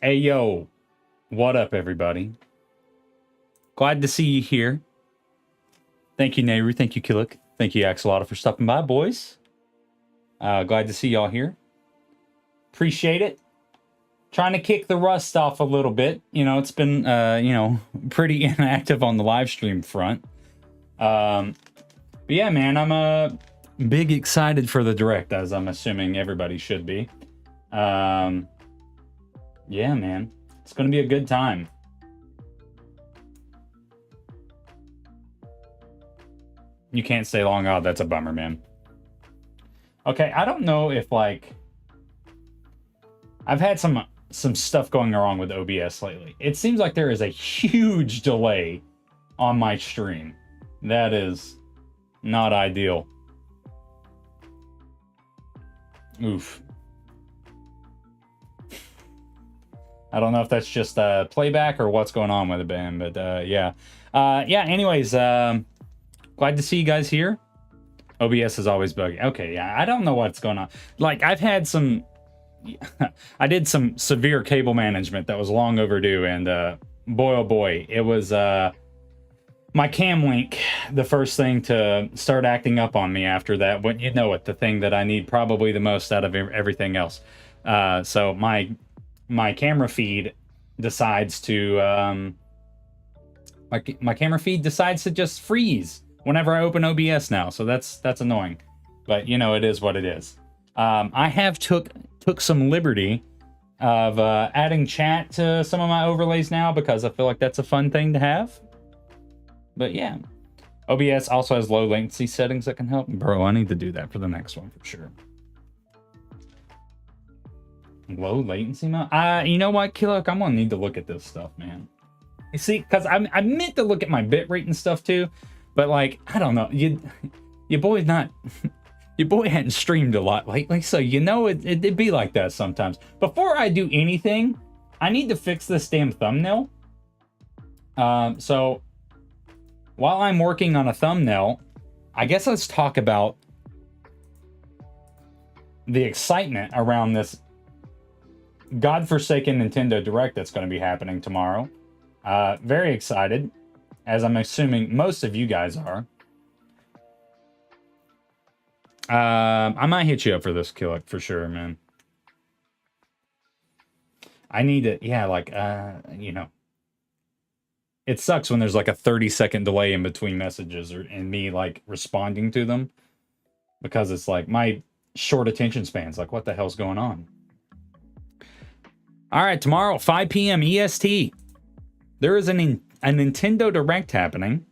Hey, yo. What up, everybody? Glad to see you here. Thank you, Nehru. Thank you, Killick. Thank you, Axolotl, for stopping by, boys. Glad to see y'all here. Appreciate it. Trying to kick the rust off a little bit. You know, it's been, pretty inactive on the live stream front. But yeah, man, I'm big excited for the Direct, as I'm assuming everybody should be. Yeah, man. It's going to be a good time. You can't stay long. Oh, that's a bummer, man. Okay, I don't know if, like... I've had some stuff going wrong with OBS lately. It seems like there is a huge delay on my stream. That is not ideal. Oof. I don't know if that's just playback or what's going on with it, Ben, but yeah. Anyways, glad to see you guys here. OBS is always buggy. Okay, yeah, I don't know what's going on. Like, I've had some... I did some severe cable management that was long overdue, and boy, oh boy, it was my cam link, the first thing to start acting up on me after that. When you know it, the thing that I need probably the most out of everything else. So my camera feed decides to my camera feed decides to just freeze whenever I open OBS now. So that's annoying, but you know, it is what it is. I have took some liberty of adding chat to some of my overlays now because I feel like that's a fun thing to have. But yeah, OBS also has low latency settings that can help. Bro, I need to do that for the next one for sure. Low latency mode? You know what, Killick? I'm gonna need to look at this stuff, man. You see, because I meant to look at my bitrate and stuff too, but like, I don't know. Your boy's not... Your boy hadn't streamed a lot lately, so you know it'd be like that sometimes. Before I do anything, I need to fix this damn thumbnail. So while I'm working on a thumbnail, I guess let's talk about the excitement around this godforsaken Nintendo Direct that's going to be happening tomorrow. Very excited, as I'm assuming most of you guys are. I might hit you up for this, Killick, for sure, man. I need it, yeah, like, you know. It sucks when there's like a 30-second delay in between messages and me, like, responding to them. Because it's like, my short attention span's like, what the hell's going on? Alright, tomorrow, 5 p.m. EST. There is a Nintendo Direct happening.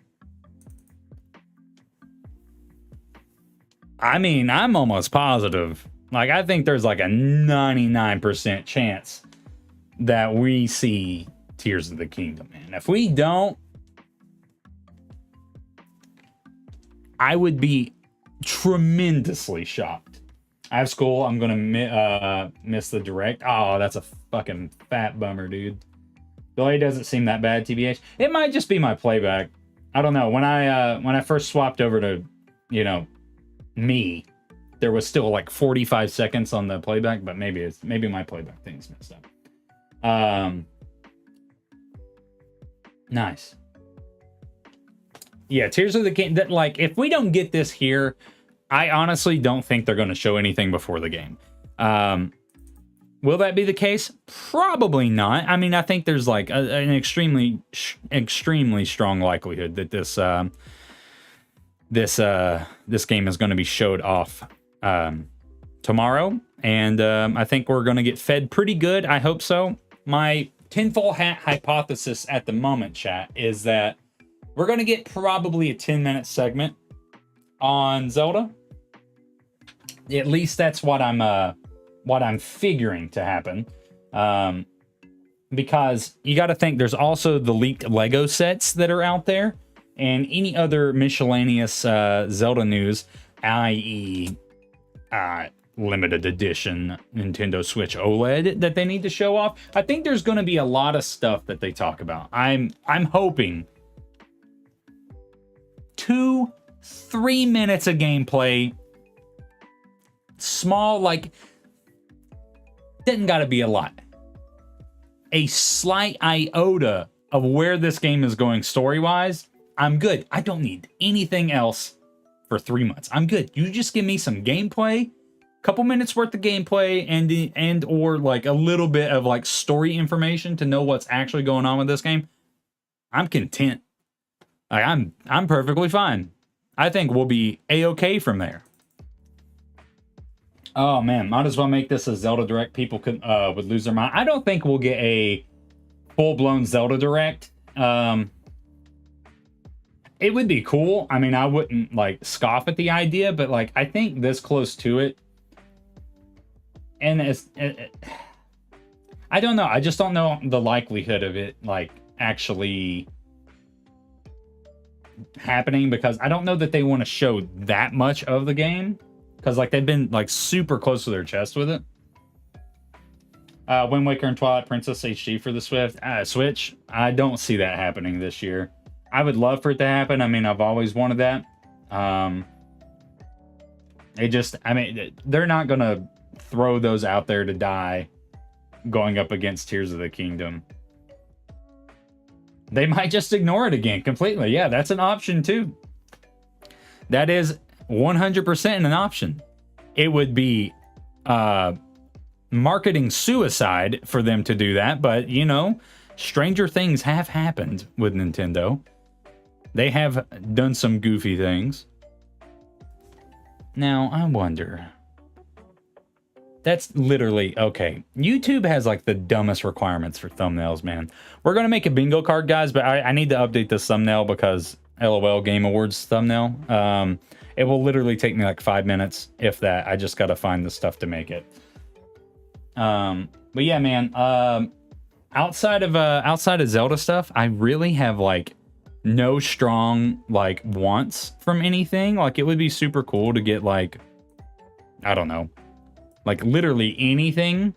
I mean, I'm almost positive. Like, I think there's like a 99% chance that we see Tears of the Kingdom, man. If we don't, I would be tremendously shocked. I have school. I'm gonna miss the Direct. Oh, that's a fucking fat bummer, dude. Delay doesn't seem that bad, TBH. It might just be my playback. I don't know. When I first swapped over to, you know, me, there was still like 45 seconds on the playback, but maybe my playback thing's messed up. Nice. Yeah, Tears of the Kingdom, that, like, if we don't get this here, I honestly don't think they're going to show anything before the game. Will that be the case? Probably not. I mean, I think there's like an extremely strong likelihood that this game is going to be showed off tomorrow, and I think we're going to get fed pretty good. I hope so. My tinfoil hat hypothesis at the moment, chat, is that we're going to get probably a 10-minute segment on Zelda. At least that's what I'm figuring to happen. Because you got to think there's also the leaked Lego sets that are out there, and any other miscellaneous Zelda news, i.e. limited edition Nintendo Switch OLED that they need to show off. I think there's going to be a lot of stuff that they talk about. I'm hoping 2-3 minutes of gameplay, small, like, didn't gotta be a lot. a slight iota of where this game is going story-wise, I'm good. I don't need anything else for 3 months. I'm good. You just give me some gameplay, couple minutes worth of gameplay, and or like a little bit of like story information to know what's actually going on with this game. I'm content. Like, I'm perfectly fine. I think we'll be a-okay from there. Oh man, might as well make this a Zelda Direct. People would lose their mind. I don't think we'll get a full-blown Zelda Direct. It would be cool. I mean, I wouldn't like scoff at the idea, but like I think this close to it, and I don't know. I just don't know the likelihood of it like actually happening, because I don't know that they want to show that much of the game, because like they've been like super close to their chest with it. Wind Waker and Twilight Princess HD for the Switch. I don't see that happening this year. I would love for it to happen. I mean, I've always wanted that. They're not gonna throw those out there to die going up against Tears of the Kingdom. They might just ignore it again completely. Yeah, that's an option too. That is 100% an option. It would be marketing suicide for them to do that, but you know, stranger things have happened with Nintendo. They have done some goofy things. Now, I wonder. That's literally, okay. YouTube has like the dumbest requirements for thumbnails, man. We're going to make a bingo card, guys, but I need to update this thumbnail because LOL Game Awards thumbnail. It will literally take me like 5 minutes, if that. I just got to find the stuff to make it. But yeah, man, outside of Zelda stuff, I really have like no strong like wants from anything. Like, it would be super cool to get like, I don't know, like literally anything.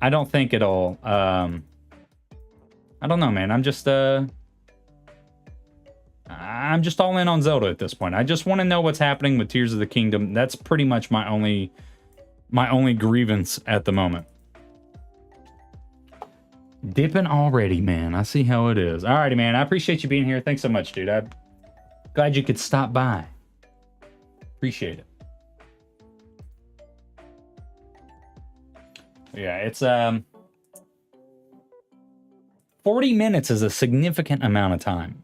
I don't think it'll I don't know, man. I'm just all in on Zelda at this point. I just want to know what's happening with Tears of the Kingdom. That's pretty much my only grievance at the moment. Dipping already, man. I see how it is. Alrighty, man. I appreciate you being here. Thanks so much, dude. I'm glad you could stop by. Appreciate it. Yeah, it's 40 minutes is a significant amount of time.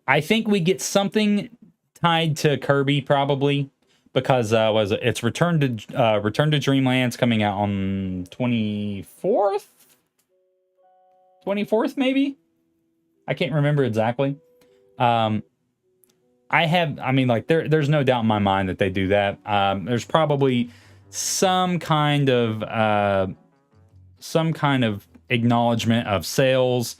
I think we get something tied to Kirby probably, because it's Return to Dreamland's coming out on 24th maybe. I can't remember exactly. There's no doubt in my mind that they do that. There's probably some kind of acknowledgement of sales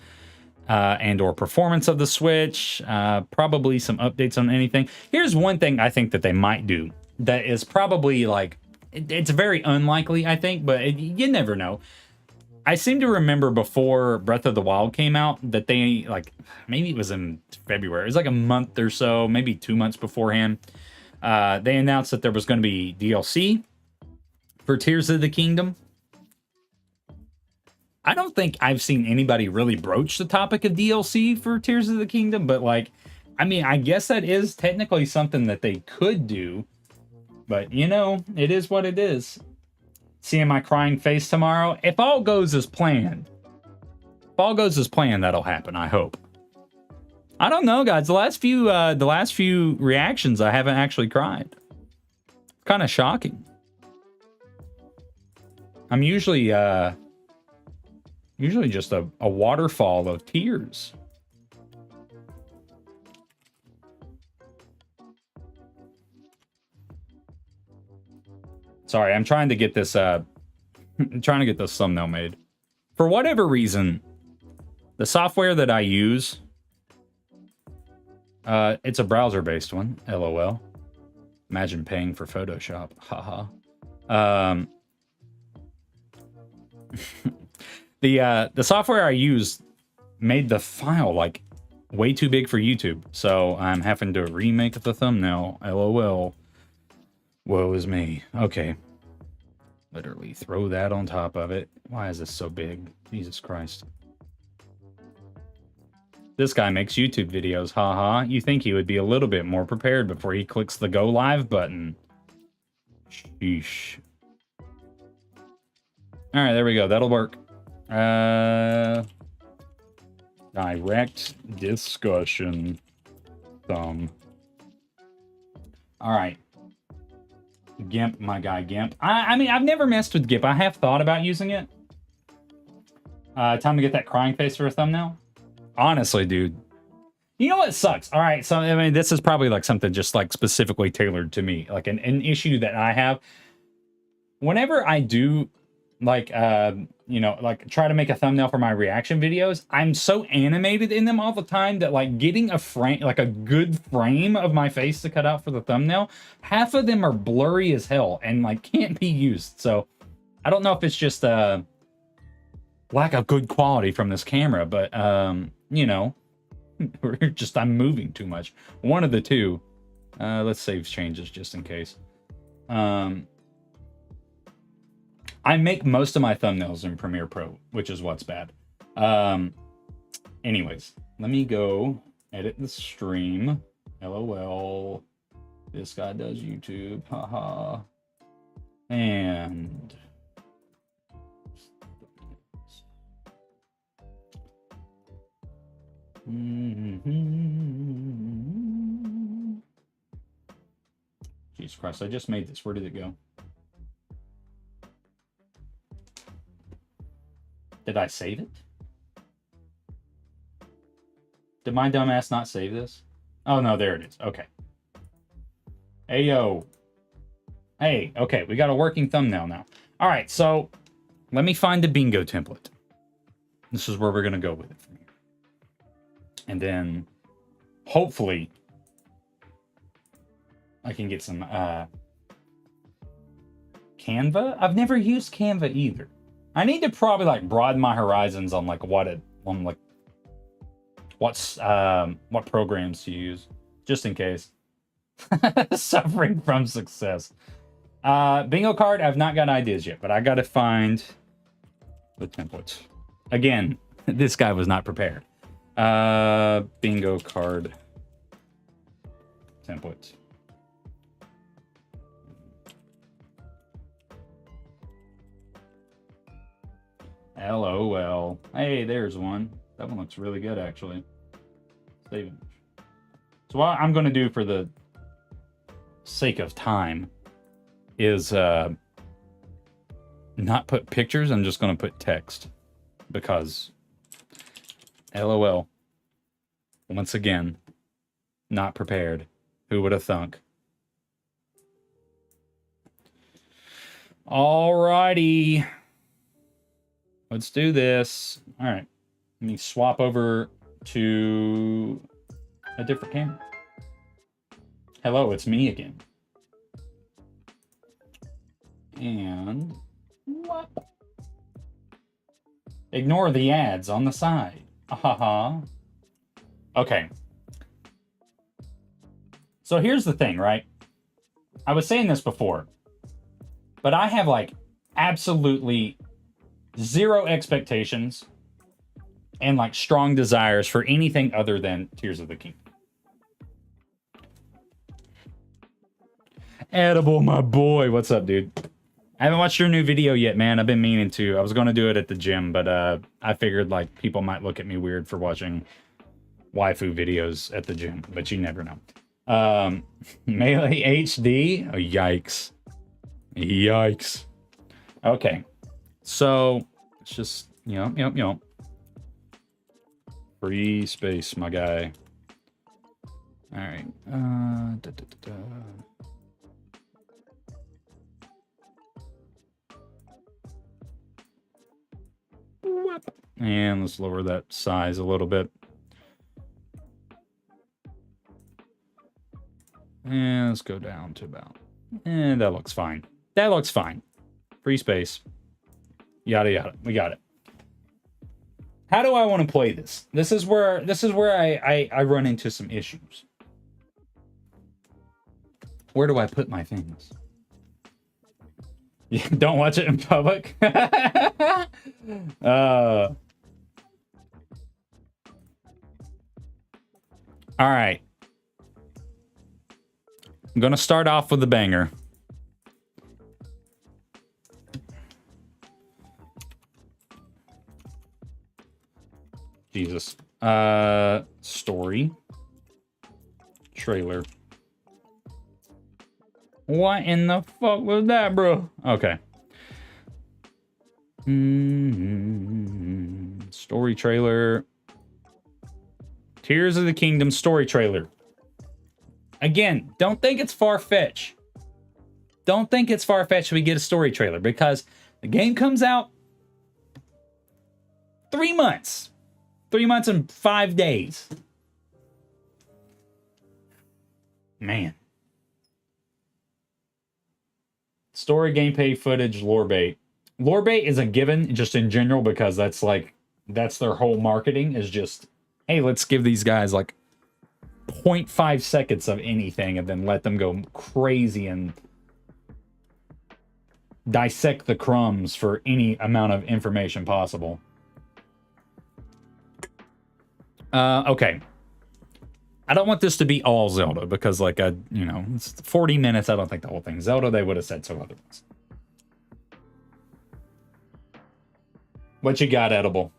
and or performance of the Switch, probably some updates on anything. Here's one thing I think that they might do that is probably like, it's very unlikely, I think, but you never know. I seem to remember before Breath of the Wild came out that they, like, maybe it was in February, it was like a month or so, maybe 2 months beforehand, they announced that there was going to be DLC for Tears of the Kingdom. I don't think I've seen anybody really broach the topic of DLC for Tears of the Kingdom, but like, I mean, I guess that is technically something that they could do, but you know, it is what it is. Seeing my crying face tomorrow, if all goes as planned, that'll happen, I hope. I don't know, guys. The last few reactions, I haven't actually cried. Kind of shocking. I'm usually just a waterfall of tears. Sorry, I'm trying to get this thumbnail made. For whatever reason, the software that I use, it's a browser-based one, LOL. Imagine paying for Photoshop, haha. The software I use made the file like way too big for YouTube, so I'm having to remake the thumbnail. LOL. Woe is me. Okay. Literally throw that on top of it. Why is this so big? Jesus Christ. This guy makes YouTube videos, haha. You think he would be a little bit more prepared before he clicks the go live button. Sheesh. All right, there we go. That'll work. Direct discussion. Thumb. All right. GIMP, my guy GIMP. I mean, I've never messed with GIMP. I have thought about using it. Time to get that crying face for a thumbnail. Honestly, dude. You know what sucks? All right, so I mean, this is probably like something just like specifically tailored to me. Like an issue that I have. Whenever I do like, you know, like try to make a thumbnail for my reaction videos, I'm so animated in them all the time that like getting a frame, like a good frame of my face to cut out for the thumbnail, half of them are blurry as hell and like can't be used. So I don't know if it's just lack of good quality from this camera, but you know, I'm moving too much. One of the two. Let's save changes just in case. I make most of my thumbnails in Premiere Pro, which is what's bad. Anyways, let me go edit the stream. LOL. This guy does YouTube. Haha. And Jesus Christ, I just made this. Where did it go? Did I save it? Did my dumbass not save this? Oh, no, there it is. Okay. Hey, yo. Hey, okay, we got a working thumbnail now. All right, so let me find the bingo template. This is where we're going to go with it from here. And then, hopefully, I can get some Canva. I've never used Canva either. I need to probably like broaden my horizons on like what programs to use, just in case. Suffering from success. Bingo card, I've not got ideas yet, but I gotta find the templates. Again, this guy was not prepared. Bingo card template. LOL. Hey, there's one. That one looks really good, actually. Save image. So what I'm going to do for the sake of time is not put pictures. I'm just going to put text because LOL. Once again, not prepared. Who would have thunk? Alrighty. Let's do this. All right. Let me swap over to a different camera. Hello, it's me again. And what? Ignore the ads on the side. Haha. Okay. So here's the thing, right? I was saying this before, but I have like absolutely zero expectations and like strong desires for anything other than Tears of the Kingdom. Edible, my boy. What's up, dude? I haven't watched your new video yet, man. I've been meaning to. I was going to do it at the gym, but I figured like people might look at me weird for watching waifu videos at the gym, but you never know. Melee HD? Oh, yikes. Yikes. Okay. So, it's just, you know. Free space, my guy. All right. And let's lower that size a little bit. And let's go down to about, and that looks fine. That looks fine. Free space. Yada yada. We got it. How do I want to play this? This is where I run into some issues. Where do I put my things? Don't watch it in public. All right. I'm going to start off with a banger. Jesus. Story. Trailer. What in the fuck was that, bro? Okay. Story trailer. Tears of the Kingdom story trailer. Again, don't think it's far-fetched. Don't think it's far-fetched we get a story trailer, because the game comes out 3 months. 3 months and 5 days. Man. Story, gameplay footage, lore bait. Lore bait is a given just in general, because that's their whole marketing is just, hey, let's give these guys like 0.5 seconds of anything and then let them go crazy and dissect the crumbs for any amount of information possible. Okay. I don't want this to be all Zelda, because like it's 40 minutes. I don't think the whole thing Zelda, they would have said so otherwise. What you got, Edible?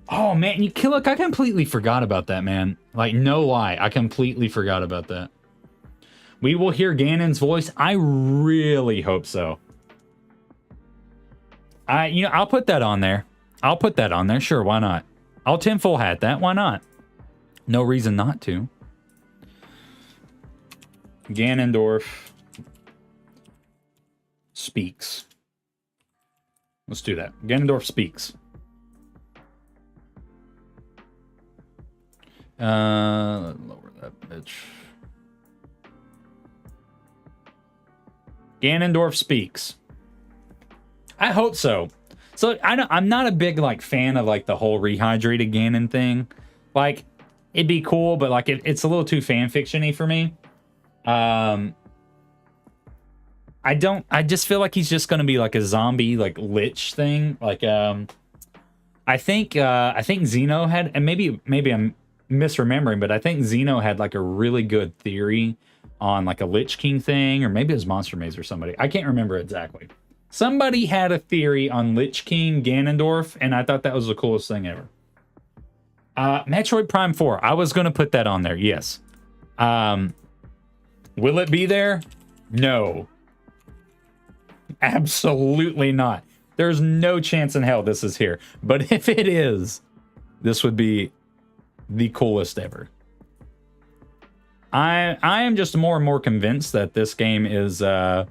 Oh man, look, I completely forgot about that, man. Like, no lie, I completely forgot about that. We will hear Ganon's voice. I really hope so. I'll put that on there. I'll put that on there. Sure, why not? I'll tinfoil hat that. Why not? No reason not to. Ganondorf speaks. Let's do that. Ganondorf speaks. Lower that bitch. Ganondorf speaks. I hope so. So I'm not a big like fan of like the whole rehydrated Ganon thing. Like, it'd be cool, but like it's a little too fan fiction-y for me. I just feel like he's just gonna be like a zombie like lich thing. Like I think Xeno had, and maybe I'm misremembering, but I think Xeno had like a really good theory on like a Lich King thing, or maybe it was Monster Maze or somebody. I can't remember exactly. Somebody had a theory on Lich King Ganondorf, and I thought that was the coolest thing ever. Metroid Prime 4. I was going to put that on there, yes. Will it be there? No. Absolutely not. There's no chance in hell this is here. But if it is, this would be the coolest ever. I am just more and more convinced that this game is a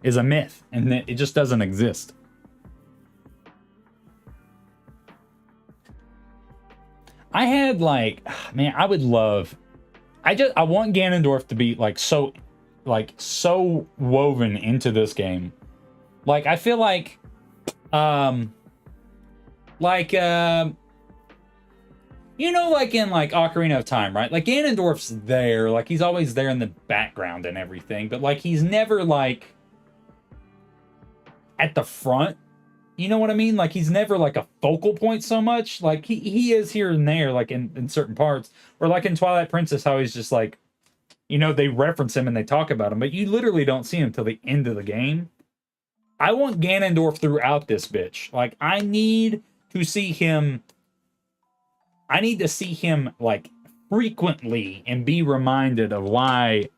myth and that it just doesn't exist. I had like, man, I would love, I want Ganondorf to be so woven into this game. Like, I feel like you know, like in like Ocarina of Time, right? Like Ganondorf's there, like he's always there in the background and everything, but like he's never like at the front. You know what I mean? Like he's never like a focal point so much. Like he is here and there, like in certain parts. Or like in Twilight Princess, how he's just like, you know, they reference him and they talk about him, but you literally don't see him till the end of the game. I want Ganondorf throughout this bitch. Like I need to see him like frequently and be reminded of why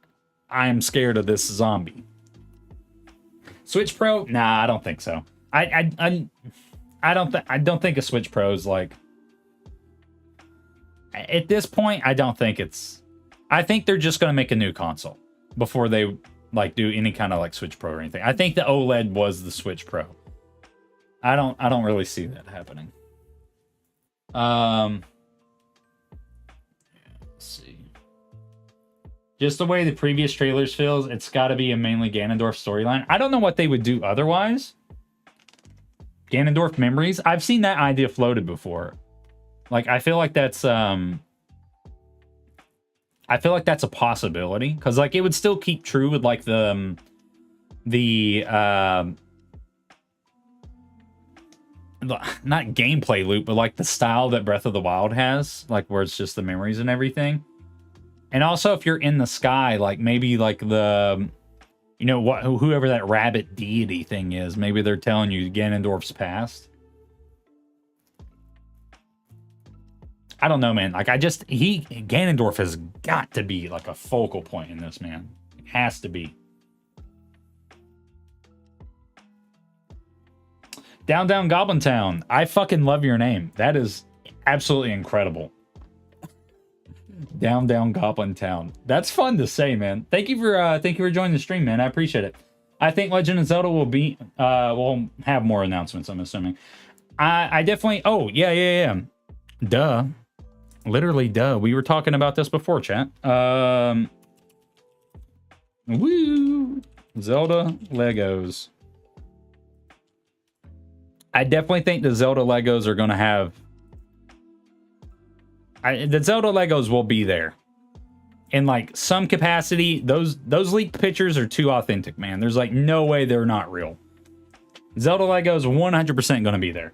I am scared of this zombie. Switch Pro? Nah, I don't think so. I don't think a Switch Pro is like, at this point, I don't think it's, I think they're just going to make a new console before they like do any kind of like Switch Pro or anything. I think the OLED was the Switch Pro. I don't really see that happening. Let's see. Just the way the previous trailers feels, it's got to be a mainly Ganondorf storyline. I don't know what they would do otherwise. Ganondorf Memories. I've seen that idea floated before. Like, I feel like that's a possibility, because like it would still keep true with like the the not gameplay loop, but like the style that Breath of the Wild has, like where it's just the memories and everything. And also, if you're in the sky, like maybe like the, you know, what, whoever that rabbit deity thing is, maybe they're telling you Ganondorf's past. I don't know, man. Like Ganondorf has got to be like a focal point in this, man. It has to be. Down Down Goblin Town. I fucking love your name. That is absolutely incredible. Down Down Goblin Town. That's fun to say, man. Thank you for joining the stream, man. I appreciate it. I think Legend of Zelda will have more announcements, I'm assuming. I definitely. Oh, yeah. Duh. Literally, duh. We were talking about this before, chat. Woo. Zelda Legos. I definitely think the Zelda Legos are going to have... the Zelda Legos will be there. In, like, some capacity. Those leaked pictures are too authentic, man. There's, like, no way they're not real. Zelda Legos 100% going to be there.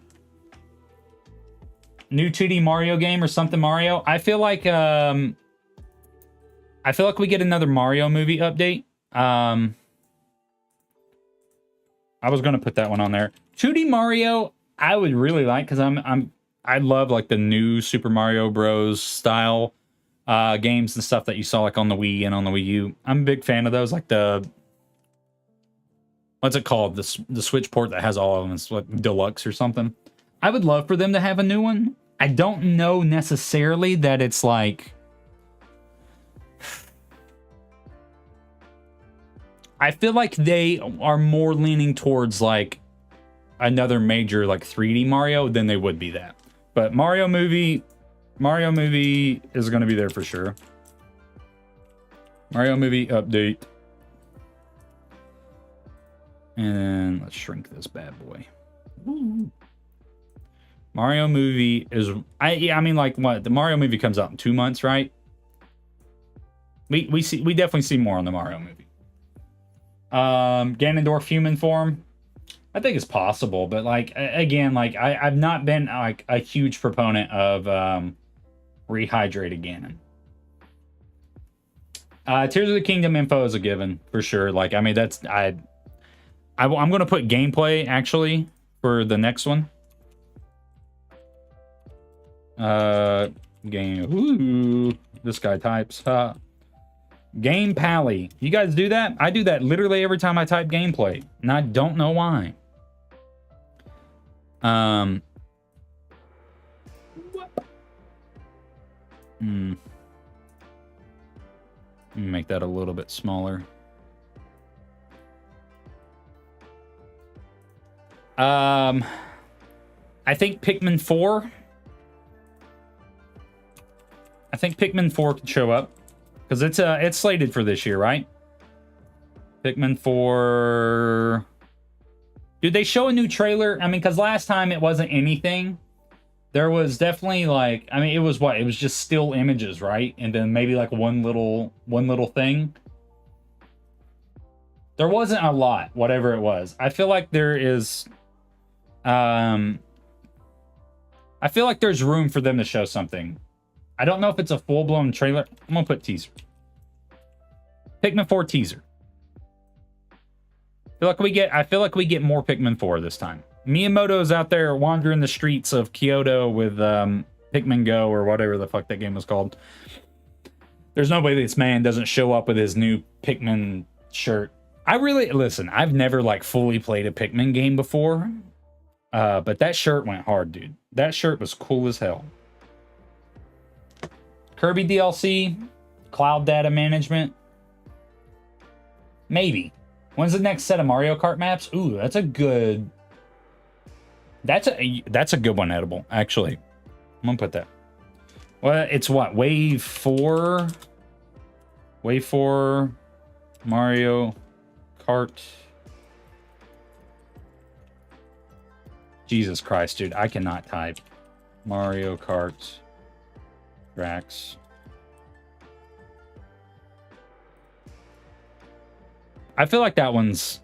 New 2D Mario game or something Mario. I feel like we get another Mario movie update. I was gonna put that one on there. 2D Mario, I would really like, because I love like the new Super Mario Bros. Style games and stuff that you saw like on the Wii and on the Wii U. I'm a big fan of those, like the what's it called? The Switch port that has all of them. It's like Deluxe or something. I would love for them to have a new one. I don't know necessarily that it's like... I feel like they are more leaning towards like another major like 3D Mario than they would be that. But Mario movie is going to be there for sure. Mario movie update. And let's shrink this bad boy. Woo. Mario movie is... I mean, like, what? The Mario movie comes out in 2 months, right? We definitely see more on the Mario movie. Ganondorf human form. I think it's possible, but, like, again, like, I've not been, like, a huge proponent of rehydrated Ganon. Tears of the Kingdom info is a given, for sure. Like, I mean, that's... I'm going to put gameplay, actually, for the next one. Game. Ooh, this guy types. Game Pally. You guys do that? I do that literally every time I type gameplay, and I don't know why. Let me make that a little bit smaller. I think Pikmin 4. I think Pikmin 4 can show up. Because it's slated for this year, right? Pikmin 4... Did they show a new trailer? I mean, because last time it wasn't anything. There was definitely like... I mean, it was what? It was just still images, right? And then maybe like one little thing. There wasn't a lot, whatever it was. I feel like there is... I feel like there's room for them to show something. I don't know if it's a full-blown trailer. I'm gonna put teaser. Pikmin 4 teaser. I feel like we get more Pikmin 4 this time. Miyamoto's out there wandering the streets of Kyoto with Pikmin Go or whatever the fuck that game was called. There's no way this man doesn't show up with his new Pikmin shirt. Listen, I've never like fully played a Pikmin game before. But that shirt went hard, dude. That shirt was cool as hell. Kirby DLC, cloud data management. Maybe. When's the next set of Mario Kart maps? Ooh, that's a good... That's a good one, Edible, actually. I'm gonna put that. Well, it's what? Wave 4? Wave 4 Mario Kart. Jesus Christ, dude. I cannot type. Mario Kart tracks. I feel like that one's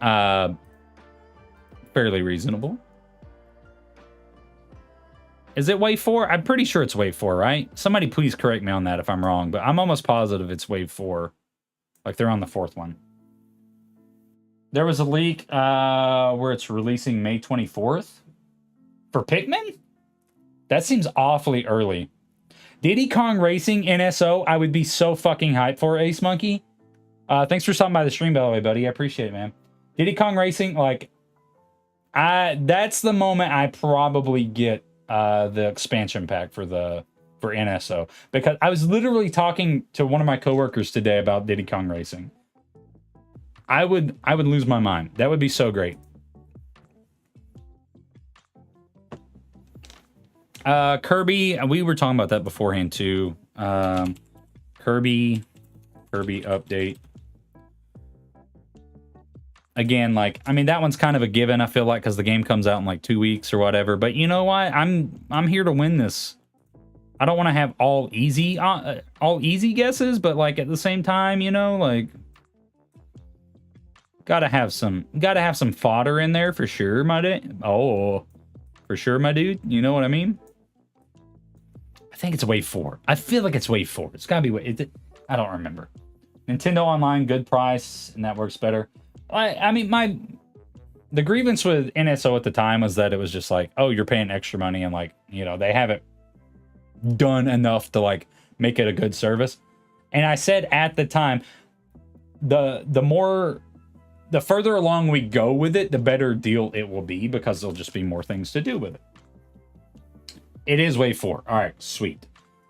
fairly reasonable. Is it wave 4? I'm pretty sure it's wave 4, right? Somebody please correct me on that if I'm wrong, but I'm almost positive it's wave 4. Like they're on the 4th one. There was a leak where it's releasing May 24th for Pikmin? That seems awfully early. Diddy Kong Racing NSO, I would be so fucking hyped for, Ace Monkey. Thanks for stopping by the stream, by the way, buddy. I appreciate it, man. Diddy Kong Racing, like, that's the moment I probably get the expansion pack for NSO, because I was literally talking to one of my coworkers today about Diddy Kong Racing. I would lose my mind. That would be so great. Kirby, we were talking about that beforehand too. Kirby update. Again, like, I mean, that one's kind of a given, I feel like, because the game comes out in like 2 weeks or whatever. But you know what? I'm here to win this. I don't want to have all easy guesses, but like at the same time, you know, like, gotta have some fodder in there for sure, my dude. Oh, for sure, my dude. You know what I mean? I think it's wave 4. I feel like it's wave 4. It's gotta be I don't remember. Nintendo Online, good price, and that works better. I mean, the grievance with NSO at the time was that it was just like, oh, you're paying extra money, and like, you know, they haven't done enough to like make it a good service. And I said at the time, the further along we go with it, the better deal it will be, because there'll just be more things to do with it. It is wave 4. All right, sweet.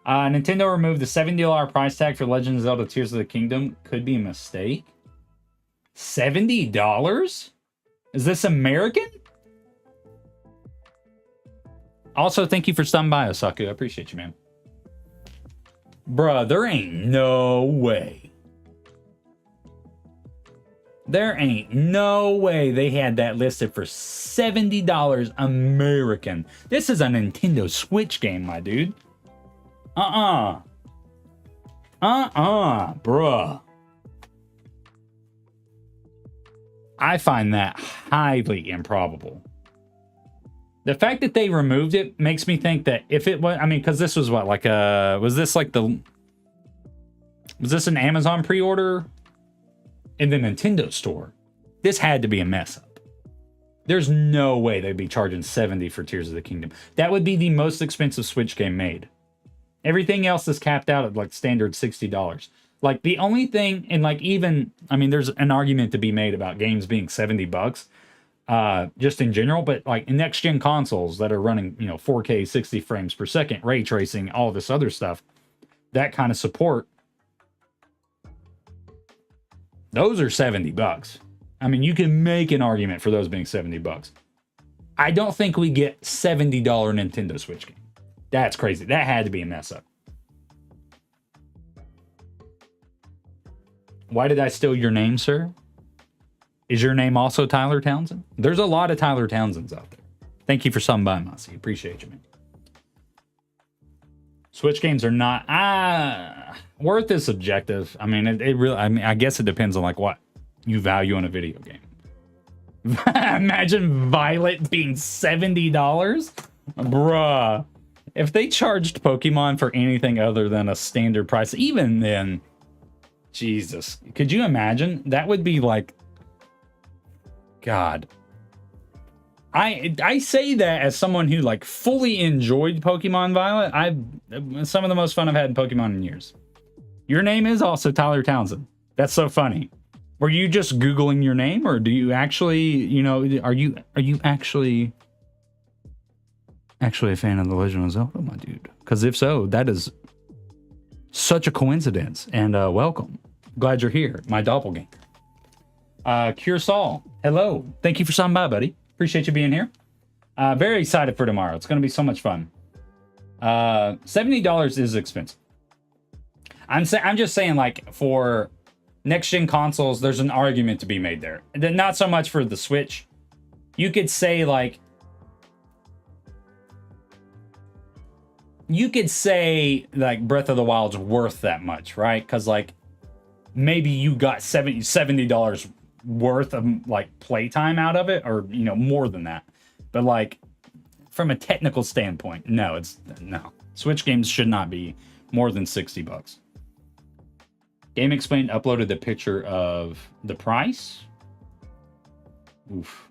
Nintendo removed the $70 price tag for Legend of Zelda Tears of the Kingdom. Could be a mistake. $70? Is this American? Also, thank you for stopping by, Osaku. I appreciate you, man. Bruh, there ain't no way. There ain't no way they had that listed for $70 American. This is a Nintendo Switch game, my dude. Bruh. I find that highly improbable. The fact that they removed it makes me think that if it was, I mean, because this was what, like, was this an Amazon pre-order in the Nintendo store? This had to be a mess up. There's no way they'd be charging $70 for Tears of the Kingdom. That would be the most expensive Switch game made. Everything else is capped out at like standard $60. Like the only thing, and like even, I mean, there's an argument to be made about games being $70, just in general, but like in next gen consoles that are running, you know, 4K 60 frames per second, ray tracing, all this other stuff, that kind of support, those are $70. I mean, you can make an argument for those being $70. I don't think we get $70 Nintendo Switch game. That's crazy. That had to be a mess up. Why did I steal your name, sir? Is your name also Tyler Townsend? There's a lot of Tyler Townsends out there. Thank you for stopping by, Mossy. Appreciate you, man. Switch games are not worth is subjective. I mean, it really. I mean, I guess it depends on like what you value in a video game. Imagine Violet being $70, bruh. If they charged Pokemon for anything other than a standard price, even then, Jesus, could you imagine? That would be like, God. I say that as someone who like fully enjoyed Pokemon Violet. Some of the most fun I've had in Pokemon in years. Your name is also Tyler Townsend. That's so funny. Were you just Googling your name, or do you actually, you know, are you actually a fan of The Legend of Zelda, my dude? Because if so, that is such a coincidence. And welcome. Glad you're here, my doppelganger. Cure Saul, hello. Thank you for stopping by, buddy. Appreciate you being here. Very excited for tomorrow. It's going to be so much fun. $70 is expensive. I'm just saying, like, for next gen consoles, there's an argument to be made there. Not so much for the Switch. You could say like Breath of the Wild's worth that much, right? Because like maybe you got $70 worth of like playtime out of it, or you know, more than that. But like from a technical standpoint, no. Switch games should not be more than $60. Game Explained uploaded the picture of the price. Oof.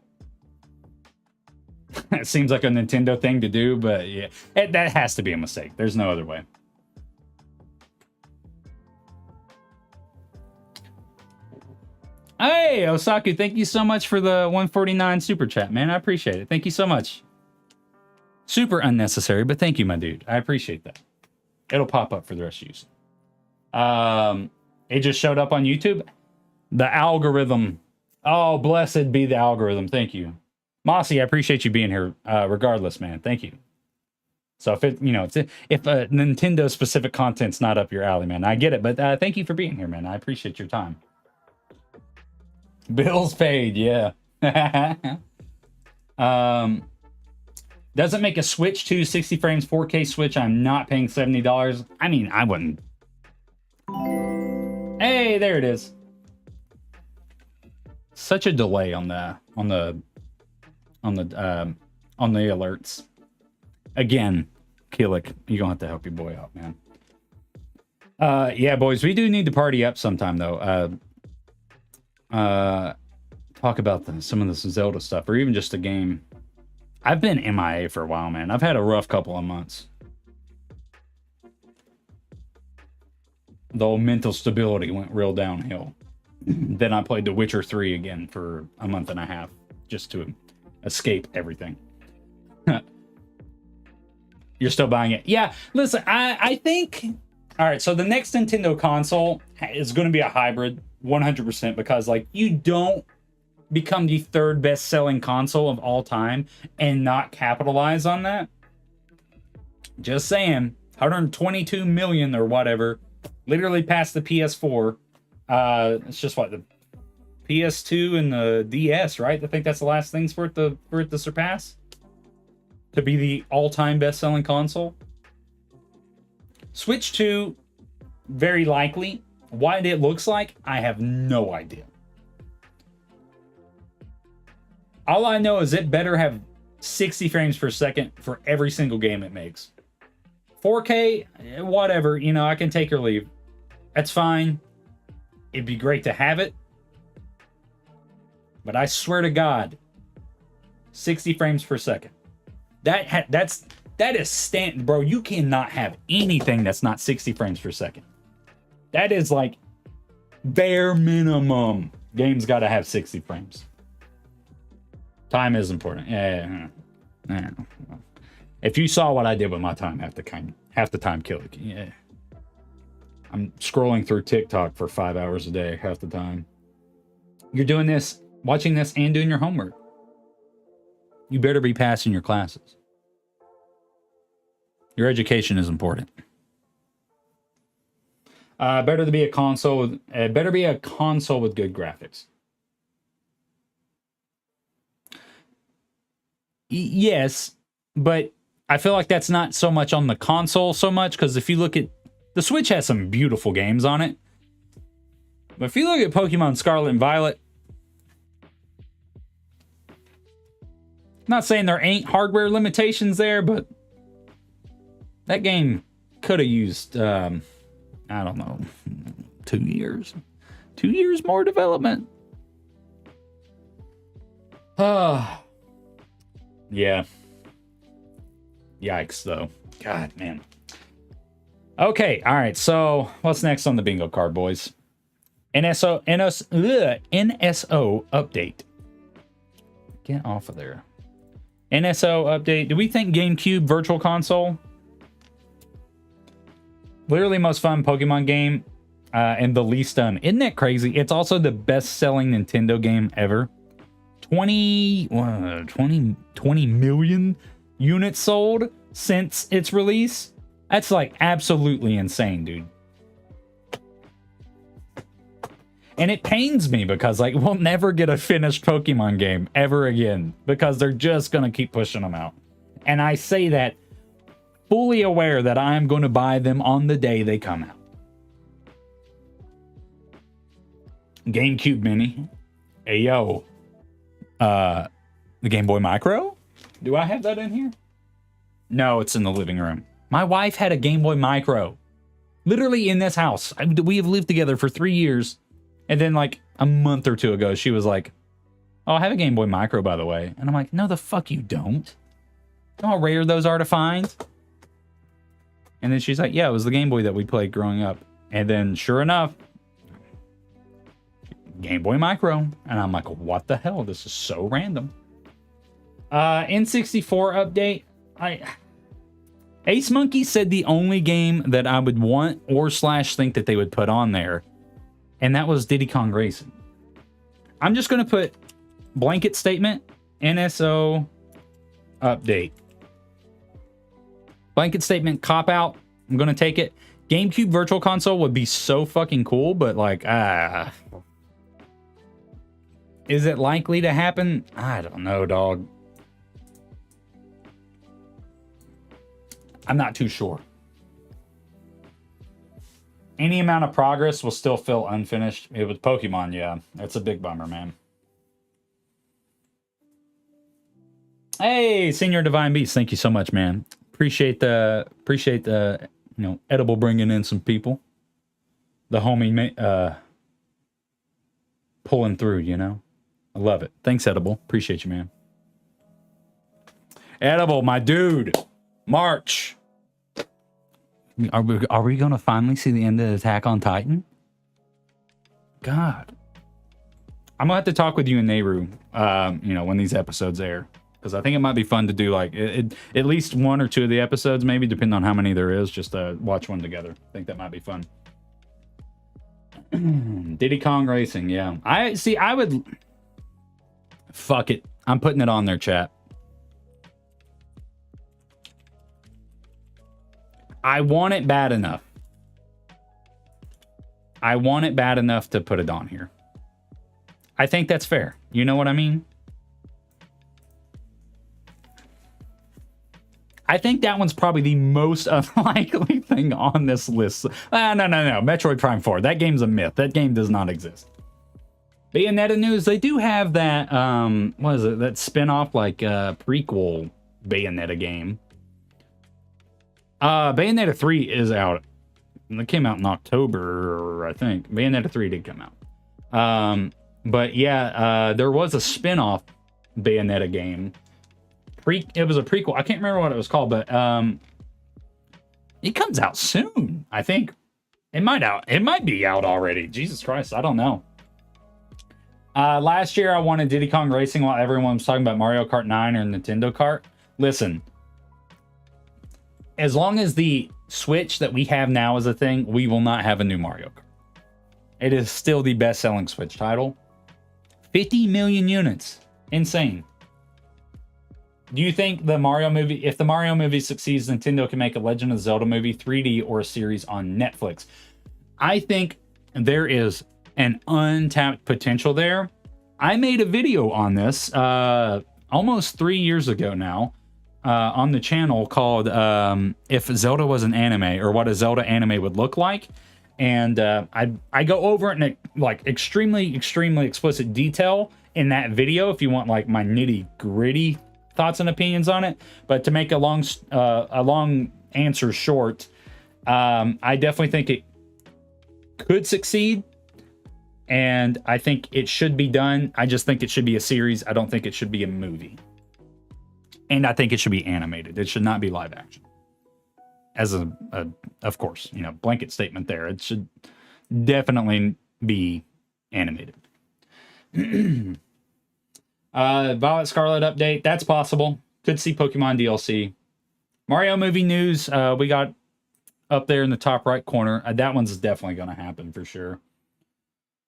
It seems like a Nintendo thing to do, but yeah, that has to be a mistake. There's no other way. Hey, Osaku, thank you so much for the 149 super chat, man. I appreciate it. Thank you so much. Super unnecessary, but thank you, my dude. I appreciate that. It'll pop up for the rest of you. It just showed up on YouTube. The algorithm. Oh, blessed be the algorithm. Thank you. Mossy, I appreciate you being here. Regardless, man. Thank you. So if if Nintendo specific content's not up your alley, man, I get it. But thank you for being here, man. I appreciate your time. Bills paid, yeah. Doesn't make a Switch to 60 frames 4K Switch. I'm not paying $70. I mean, I wouldn't. Hey, there it is. Such a delay on the alerts. Again, Killick, you're gonna have to help your boy out, man. Yeah, boys, we do need to party up sometime though. Talk about some of this Zelda stuff, or even just a game. I've been MIA for a while, man. I've had a rough couple of months. The whole mental stability went real downhill. Then I played The Witcher 3 again for a month and a half, just to escape everything. You're still buying it? Yeah, listen, I think... Alright, so the next Nintendo console is going to be a hybrid, 100%, because, like, you don't become the third best-selling console of all time and not capitalize on that. Just saying, 122 million or whatever, literally past the PS4. It's just what, the PS2 and the DS, right? I think that's the last things for it to surpass, to be the all-time best-selling console. Switch 2, very likely. What it looks like, I have no idea. All I know is it better have 60 frames per second for every single game it makes. 4K, whatever, you know, I can take or leave. That's fine. It'd be great to have it. But I swear to God, 60 frames per second. That is stand, bro. You cannot have anything that's not 60 frames per second. That is like bare minimum. Games got to have 60 frames. Time is important. Yeah. If you saw what I did with my time, half the time, kill it. Yeah. I'm scrolling through TikTok for 5 hours a day, half the time. You're doing this, watching this, and doing your homework. You better be passing your classes. Your education is important. Better to be a console. Better be a console with good graphics. Yes, but I feel like that's not so much on the console so much, because if you look at the Switch has some beautiful games on it. But if you look at Pokemon Scarlet and Violet, not saying there ain't hardware limitations there, but that game could have used, I don't know, 2 years. 2 years more development. Yeah. Yikes, though. God, man. Okay, all right. So what's next on the bingo card, boys? NSO update. Get off of there. NSO update. Do we think GameCube Virtual Console? Literally most fun Pokemon game and the least done. Isn't that crazy? It's also the best-selling Nintendo game ever. 20 million units sold since its release. That's like absolutely insane, dude. And it pains me because like we'll never get a finished Pokemon game ever again because they're just going to keep pushing them out. And I say that fully aware that I'm going to buy them on the day they come out. GameCube Mini. Hey, yo. The Game Boy Micro? Do I have that in here? No, it's in the living room. My wife had a Game Boy Micro. Literally in this house. We have lived together for 3 years. And then like a month or two ago, she was like, oh, I have a Game Boy Micro, by the way. And I'm like, no, the fuck you don't. You know how rare those are to find? And then she's like, yeah, it was the Game Boy that we played growing up. And then sure enough, Game Boy Micro. And I'm like, what the hell? This is so random. N64 update. Ace Monkey said the only game that I would want or slash think that they would put on there, and that was Diddy Kong Racing. I'm just going to put blanket statement, NSO update. Blanket statement, cop out. I'm going to take it. GameCube Virtual Console would be so fucking cool, but like, is it likely to happen? I don't know, dog. I'm not too sure. Any amount of progress will still feel unfinished. It was Pokemon, yeah. That's a big bummer, man. Hey, Senior Divine Beast, thank you so much, man. Appreciate the you know, edible bringing in some people. The homie pulling through, you know. I love it. Thanks, Edible. Appreciate you, man. Edible, my dude. March. Are we going to finally see the end of Attack on Titan? God. I'm going to have to talk with you and Nehru, you know, when these episodes air. Because I think it might be fun to do, like, at least one or two of the episodes, maybe, depending on how many there is, just watch one together. I think that might be fun. Diddy Kong Racing, yeah. I would... Fuck it. I'm putting it on there, chat. I want it bad enough. I want it bad enough to put it on here. I think that's fair. You know what I mean? I think that one's probably the most unlikely thing on this list. No. Metroid Prime 4. That game's a myth. That game does not exist. Bayonetta news, they do have that, what is it? That spin-off, like, prequel Bayonetta game. Bayonetta 3 is out. It came out in October, I think. Bayonetta 3 did come out. But yeah, there was a spin-off Bayonetta game. It was a prequel. I can't remember what it was called, but it comes out soon, I think. It might be out already. Jesus Christ, I don't know. Last year I wanted Diddy Kong Racing while everyone was talking about Mario Kart 9 or Nintendo Kart. Listen. As long as the Switch that we have now is a thing, we will not have a new Mario Kart. It is still the best-selling Switch title. 50 million units. Insane. Do you think the Mario movie, if the Mario movie succeeds, Nintendo can make a Legend of Zelda movie 3D or a series on Netflix? I think there is an untapped potential there. I made a video on this almost 3 years ago now. On the channel called If Zelda Was an Anime, or what a Zelda anime would look like. And I go over it in like extremely explicit detail in that video if you want like my nitty gritty thoughts and opinions on it. But to make a long answer short, I definitely think it could succeed. And I think it should be done. I just think it should be a series. I don't think it should be a movie. And I think it should be animated. It should not be live action. As of course, you know, blanket statement there. It should definitely be animated. Violet Scarlet update. That's possible. Could see Pokemon DLC. Mario movie news. We got up there in the top right corner. That one's definitely going to happen for sure.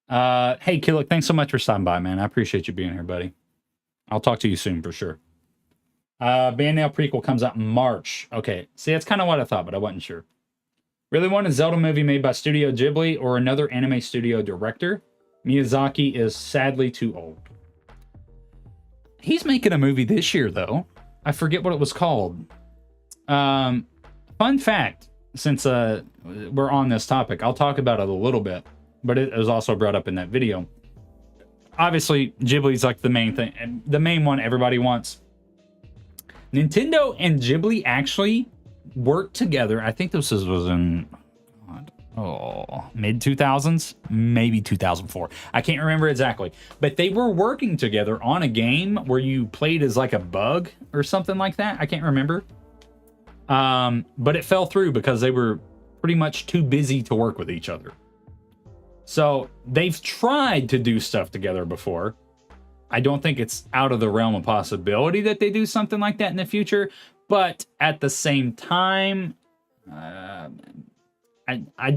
Hey, Killick, thanks so much for stopping by, man. I appreciate you being here, buddy. I'll talk to you soon for sure. Bayonetta prequel comes out in March. Okay, see, that's kind of what I thought, but I wasn't sure. Really want a Zelda movie made by Studio Ghibli or another anime studio director. Miyazaki is sadly too old. He's making a movie this year, though. I forget what it was called. Fun fact, since we're on this topic, I'll talk about it a little bit, but it was also brought up in that video. obviously Ghibli's like the main thing, the main one everybody wants. Nintendo and Ghibli actually worked together. I think this was in mid 2000s, maybe 2004. I can't remember exactly, but they were working together on a game where you played as like a bug or something like that. I can't remember. But it fell through because they were pretty much too busy to work with each other. So they've tried to do stuff together before. I don't think it's out of the realm of possibility that they do something like that in the future. But at the same time, I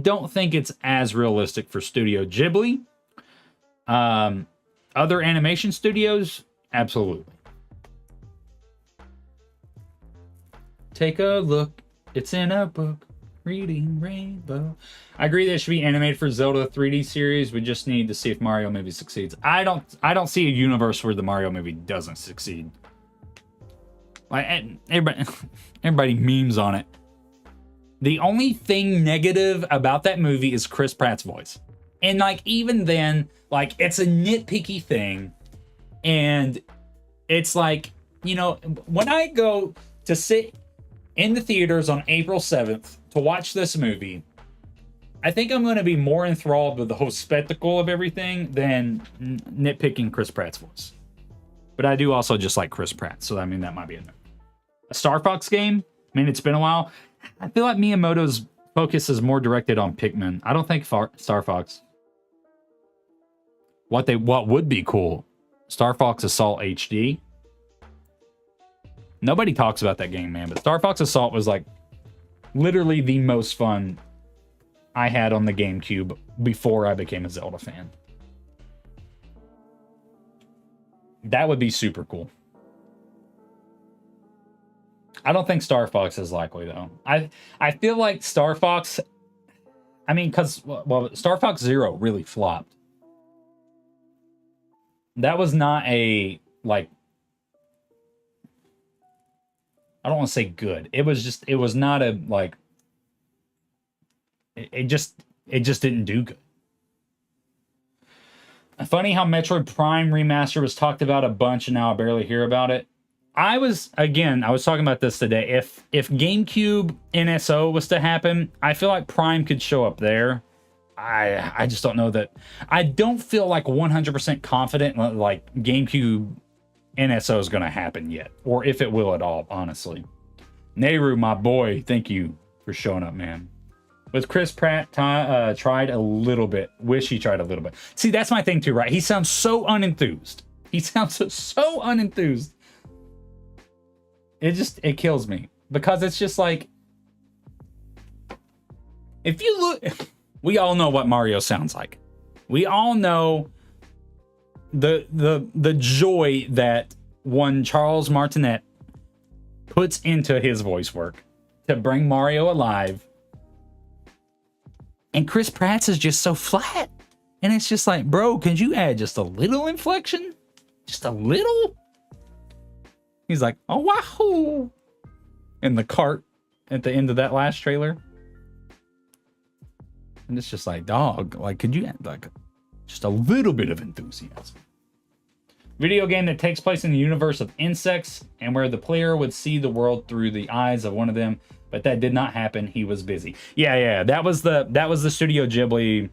don't think it's as realistic for Studio Ghibli. Other animation studios, absolutely. Take a look. It's in a book. Reading Rainbow. I agree that it should be animated for Zelda 3D series. We just need to see if Mario movie succeeds. I don't see a universe where the Mario movie doesn't succeed. Like everybody memes on it. The only thing negative about that movie is Chris Pratt's voice. And like even then, like it's a nitpicky thing. And it's like, you know, when I go to sit in the theaters on April 7th to watch this movie, I think I'm going to be more enthralled with the whole spectacle of everything than nitpicking Chris Pratt's voice. But I do also just like Chris Pratt, so I mean, that might be a Star Fox game. I mean, it's been a while. I feel like Miyamoto's focus is more directed on Pikmin. I don't think Star Fox. What would be cool? Star Fox Assault HD. Nobody talks about that game, man, but Star Fox Assault was like literally the most fun I had on the GameCube before I became a Zelda fan. That would be super cool. I don't think Star Fox is likely, though. I feel like Star Fox... I mean, because, well, Star Fox Zero really flopped. That was not a, like... I don't want to say good. It was not a, like... It just didn't do good. Funny how Metroid Prime Remaster was talked about a bunch and now I barely hear about it. I was talking about this today. If GameCube NSO was to happen, I feel like Prime could show up there. I just don't know that. I don't feel like 100% confident like GameCube NSO is going to happen yet, or if it will at all, honestly. Nehru, my boy, thank you for showing up, man. With Chris Pratt, tried a little bit. Wish he tried a little bit. See, that's my thing too, right? He sounds so unenthused. He sounds so unenthused. It kills me. Because it's just like... If you look... We all know what Mario sounds like. We all know the joy that one Charles Martinet puts into his voice work to bring Mario alive. And Chris Pratt's is just so flat. And it's just like, bro, could you add just a little inflection? Just a little? He's like, oh, wahoo! In the cart at the end of that last trailer. And it's just like, dog, like, could you add like just a little bit of enthusiasm? Video game that takes place in the universe of insects and where the player would see the world through the eyes of one of them. But that did not happen. He was busy. Yeah. That was the Studio Ghibli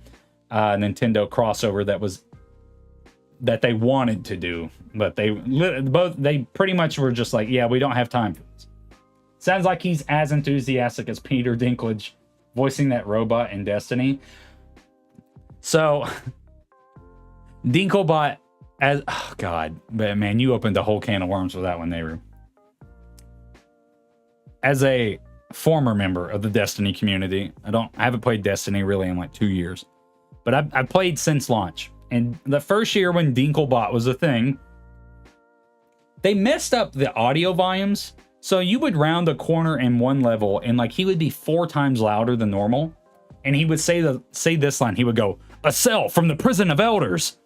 Nintendo crossover that they wanted to do, but they pretty much were just like, yeah, we don't have time for this. Sounds like he's as enthusiastic as Peter Dinklage voicing that robot in Destiny. So Dinklebot as oh god, but man, you opened a whole can of worms with that one, Nehru. As a former member of the Destiny community, I haven't played Destiny really in like 2 years, but I've played since launch. And the first year when Dinklebot was a thing, they messed up the audio volumes. So you would round a corner in one level and like he would be 4 times louder than normal. And he would say this line. He would go, "A cell from the prison of elders."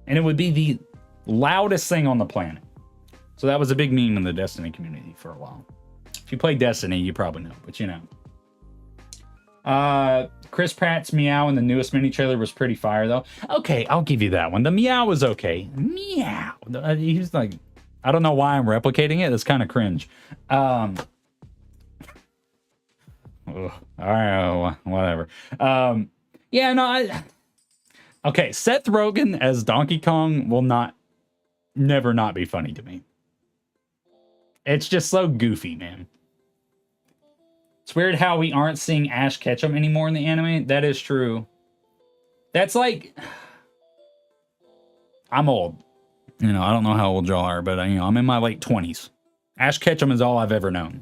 And it would be the loudest thing on the planet. So that was a big meme in the Destiny community for a while. If you play Destiny, you probably know, but you know. Chris Pratt's meow in the newest mini trailer was pretty fire, though. Okay, I'll give you that one. The meow was okay. Meow. He's like, I don't know why I'm replicating it. It's kind of cringe. All right, whatever. Yeah, no, okay, Seth Rogen as Donkey Kong will never not be funny to me. It's just so goofy, man. It's weird how we aren't seeing Ash Ketchum anymore in the anime. That is true. That's like... I'm old. You know, I don't know how old y'all are, but I'm in my late 20s. Ash Ketchum is all I've ever known.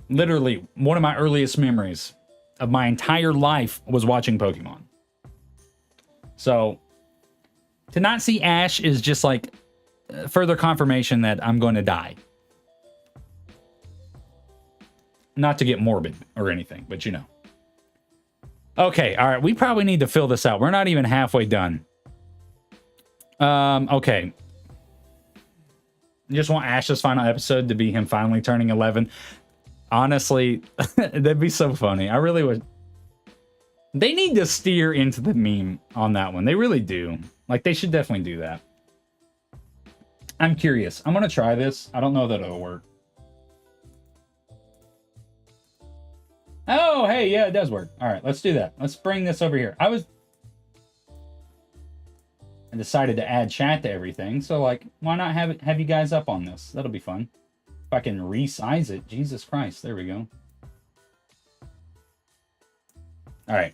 Literally, one of my earliest memories of my entire life was watching Pokemon. So, to not see Ash is just like further confirmation that I'm going to die. Not to get morbid or anything, but you know. Okay, all right, we probably need to fill this out. We're not even halfway done. Okay. Just want Ash's final episode to be him finally turning 11. Honestly, that'd be so funny. I really would. They need to steer into the meme on that one. They really do. Like, they should definitely do that. I'm curious. I'm going to try this. I don't know that it'll work. Oh, hey, yeah, it does work. All right, let's do that. Let's bring this over here. I decided to add chat to everything, so like, why not have you guys up on this? That'll be fun. If I can resize it, Jesus Christ, there we go. All right.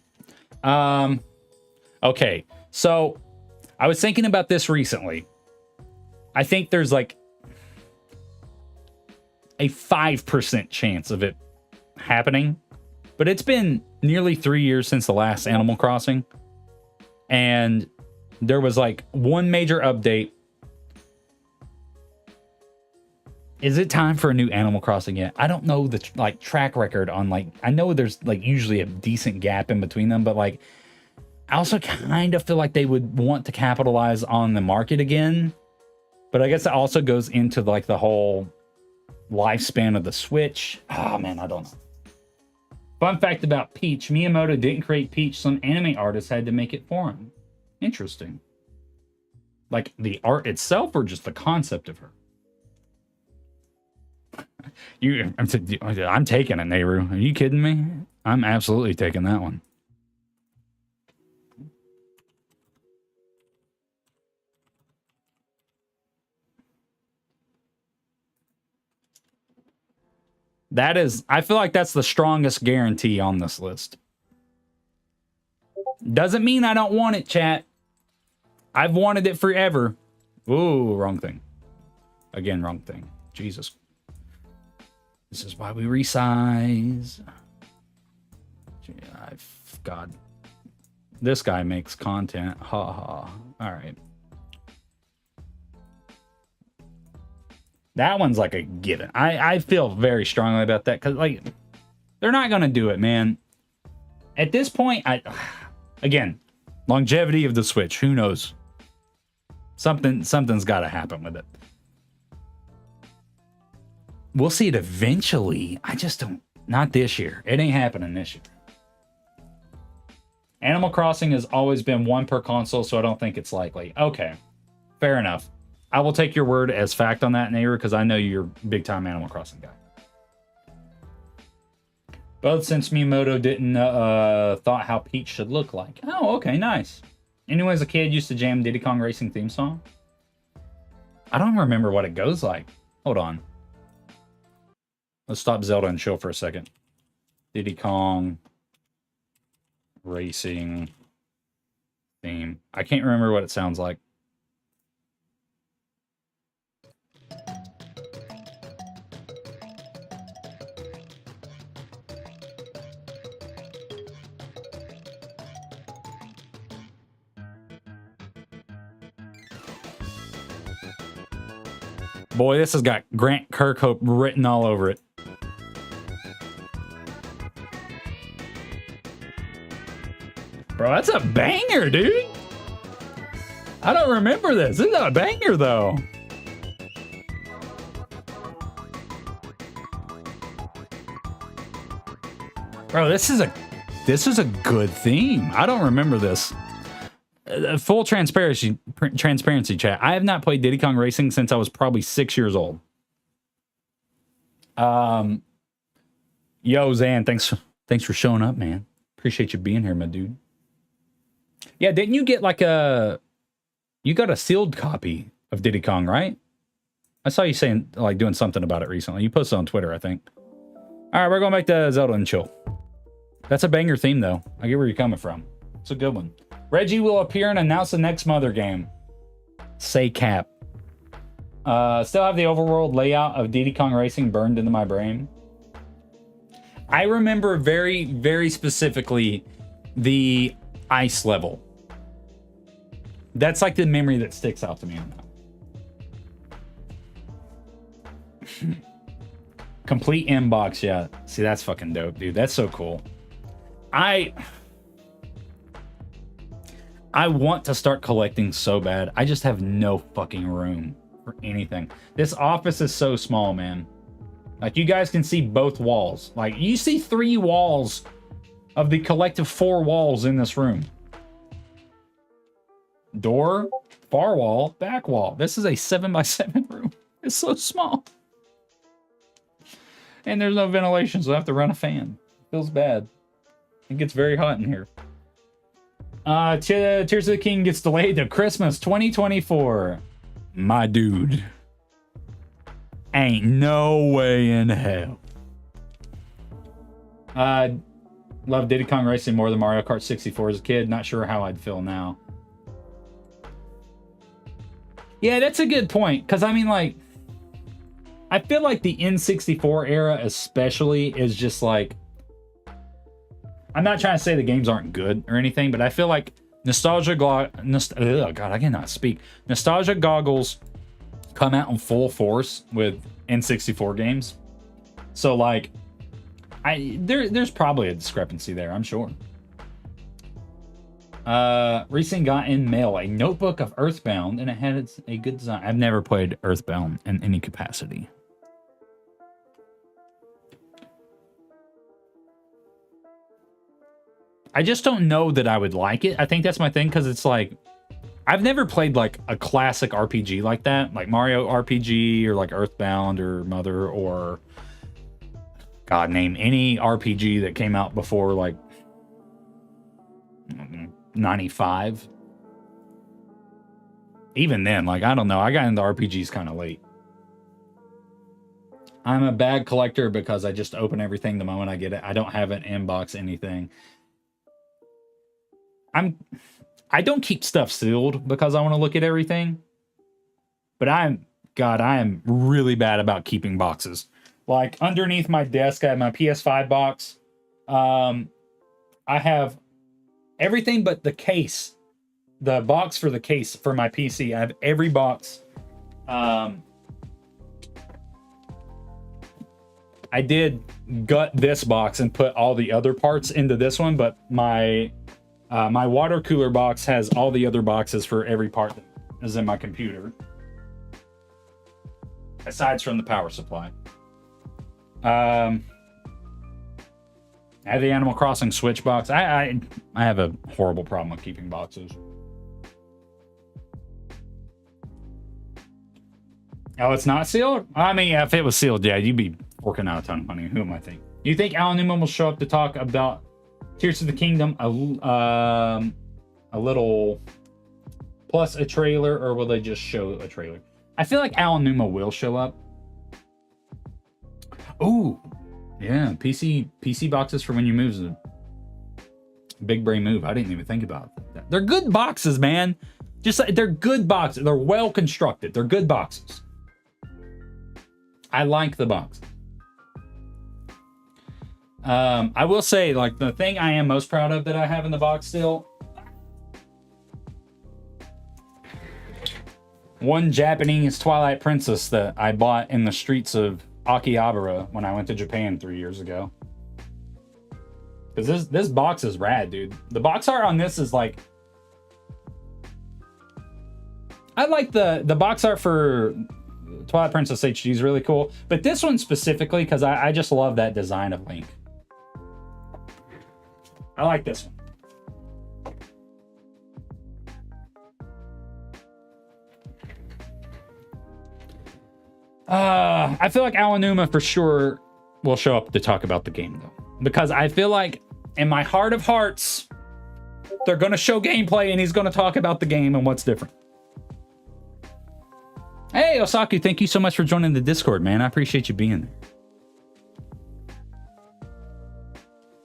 Okay, so I was thinking about this recently. I think there's like a 5% chance of it happening. But it's been nearly 3 years since the last Animal Crossing. And there was like one major update. Is it time for a new Animal Crossing yet? I don't know the track record on like, I know there's like usually a decent gap in between them, but like, I also kind of feel like they would want to capitalize on the market again. But I guess it also goes into like the whole lifespan of the Switch. Oh man, I don't know. Fun fact about Peach, Miyamoto didn't create Peach. Some anime artists had to make it for him. Interesting. Like the art itself or just the concept of her? I'm taking it, Nehru. Are you kidding me? I'm absolutely taking that one. That is, I feel like that's the strongest guarantee on this list. Doesn't mean I don't want it, chat. I've wanted it forever. Ooh, wrong thing. Again, wrong thing. Jesus. This is why we resize. God. This guy makes content. Ha ha. All right. That one's like a given. I feel very strongly about that because, like, they're not going to do it, man. At this point, again, longevity of the Switch. Who knows? Something's got to happen with it. We'll see it eventually. I just don't. Not this year. It ain't happening this year. Animal Crossing has always been one per console, so I don't think it's likely. Okay, fair enough. I will take your word as fact on that, Nehru, because I know you're a big-time Animal Crossing guy. Both since Miyamoto didn't thought how Peach should look like. Oh, okay, nice. Anyways, a kid used to jam Diddy Kong Racing theme song. I don't remember what it goes like. Hold on. Let's stop Zelda and chill for a second. Diddy Kong Racing theme. I can't remember what it sounds like. Boy, this has got Grant Kirkhope written all over it. Bro, that's a banger, dude. I don't remember this. This is a banger, though. Bro, this is a good theme. I don't remember this. Full transparency, chat. I have not played Diddy Kong Racing since I was probably 6 years old. Yo, Zan, thanks for showing up, man. Appreciate you being here, my dude. Yeah, didn't you get like you got a sealed copy of Diddy Kong, right? I saw you saying, like, doing something about it recently. You posted on Twitter, I think. All right, we're going back to Zelda and chill. That's a banger theme, though. I get where you're coming from. It's a good one. Reggie will appear and announce the next Mother game. Say cap. Still have the overworld layout of Diddy Kong Racing burned into my brain. I remember very, very specifically the ice level. That's like the memory that sticks out to me. Complete inbox, yeah. See, that's fucking dope, dude. That's so cool. I want to start collecting so bad. I just have no fucking room for anything. This office is so small, man. Like, you guys can see both walls. Like, you see 3 walls of the collective 4 walls in this room. Door, far wall, back wall. This is a 7x7 room. It's so small. And there's no ventilation, so I have to run a fan. It feels bad. It gets very hot in here. Tears of the King gets delayed to Christmas 2024. My dude. Ain't no way in hell. Love Diddy Kong Racing more than Mario Kart 64 as a kid. Not sure how I'd feel now. Yeah, that's a good point. Because, I mean, like, I feel like the N64 era especially is just like... I'm not trying to say the games aren't good or anything, but I feel like nostalgia goggles come out in full force with N64 games. So like, there's probably a discrepancy there, I'm sure. Recently got in mail a notebook of Earthbound, and it had a good design. I've never played Earthbound in any capacity. I just don't know that I would like it. I think that's my thing, because it's like, I've never played like a classic RPG like that, like Mario RPG or like Earthbound or Mother or God, name any RPG that came out before like 95. Even then, like, I don't know. I got into RPGs kind of late. I'm a bad collector because I just open everything the moment I get it. I don't have an inbox anything. I don't keep stuff sealed because I want to look at everything. But I am really bad about keeping boxes. Like, underneath my desk, I have my PS5 box. I have everything but the case. The box for the case for my PC. I have every box. I did gut this box and put all the other parts into this one, but my water cooler box has all the other boxes for every part that is in my computer. Aside from the power supply. I have the Animal Crossing Switch box. I have a horrible problem with keeping boxes. Oh, it's not sealed? I mean, if it was sealed, yeah, you'd be forking out a ton of money. Who am I thinking? Do you think Alan Newman will show up to talk about Tears of the Kingdom a little plus a trailer, or will they just show a trailer? I feel like Alan Numa will show up. Ooh, yeah, PC boxes for when you move is a big brain move. I didn't even think about that. They're good boxes, man. Just like, they're good boxes. They're well constructed. They're good boxes. I like the box. I will say, like, the thing I am most proud of that I have in the box still, one Japanese Twilight Princess that I bought in the streets of Akihabara when I went to Japan 3 years ago. Because this box is rad, dude. The box art on this is like, I like the box art for Twilight Princess HD is really cool, but this one specifically because I just love that design of Link. I like this one. I feel like Alanuma for sure will show up to talk about the game, though. Because I feel like, in my heart of hearts, they're going to show gameplay and he's going to talk about the game and what's different. Hey, Osaku, thank you so much for joining the Discord, man. I appreciate you being there.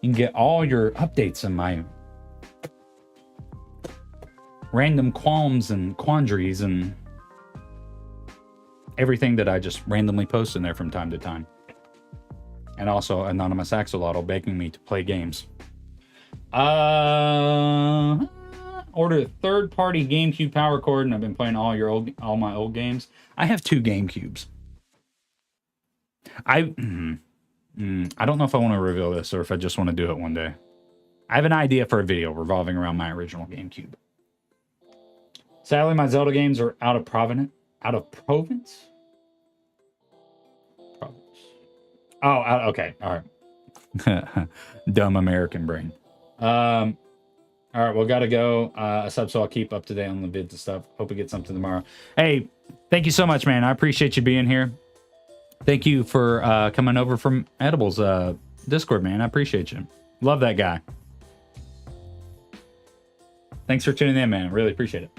You can get all your updates on my random qualms and quandaries and everything that I just randomly post in there from time to time. And also Anonymous Axolotl begging me to play games. Ordered a third-party GameCube power cord, and I've been playing all my old games. I have 2 GameCubes. I don't know if I want to reveal this or if I just want to do it one day. I have an idea for a video revolving around my original GameCube. Sadly, my Zelda games are out of Providence. Oh, okay. All right. Dumb American brain. All right, well, gotta go. So I'll keep up to date on the vids and stuff. Hope we get something tomorrow. Hey, thank you so much, man. I appreciate you being here. Thank you for coming over from Edibles Discord, man. I appreciate you. Love that guy. Thanks for tuning in, man. Really appreciate it.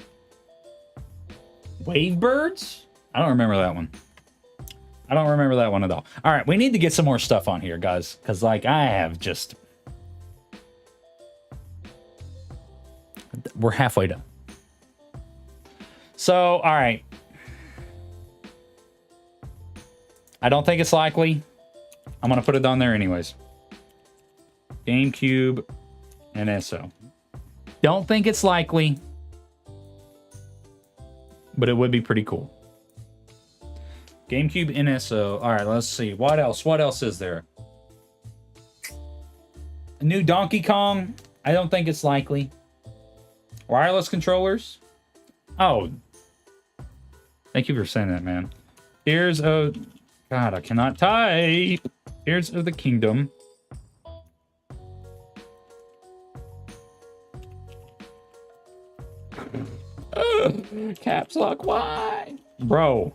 Wavebirds? I don't remember that one. I don't remember that one at all. All right, we need to get some more stuff on here, guys, because, like, I have just... We're halfway done. So, all right. I don't think it's likely. I'm going to put it on there anyways. GameCube NSO. Don't think it's likely, but it would be pretty cool. GameCube NSO. All right, let's see. What else? What else is there? A new Donkey Kong. I don't think it's likely. Wireless controllers. Oh. Thank you for saying that, man. Here's a... God, I cannot type. Here's of the Kingdom. Caps lock, why? Bro.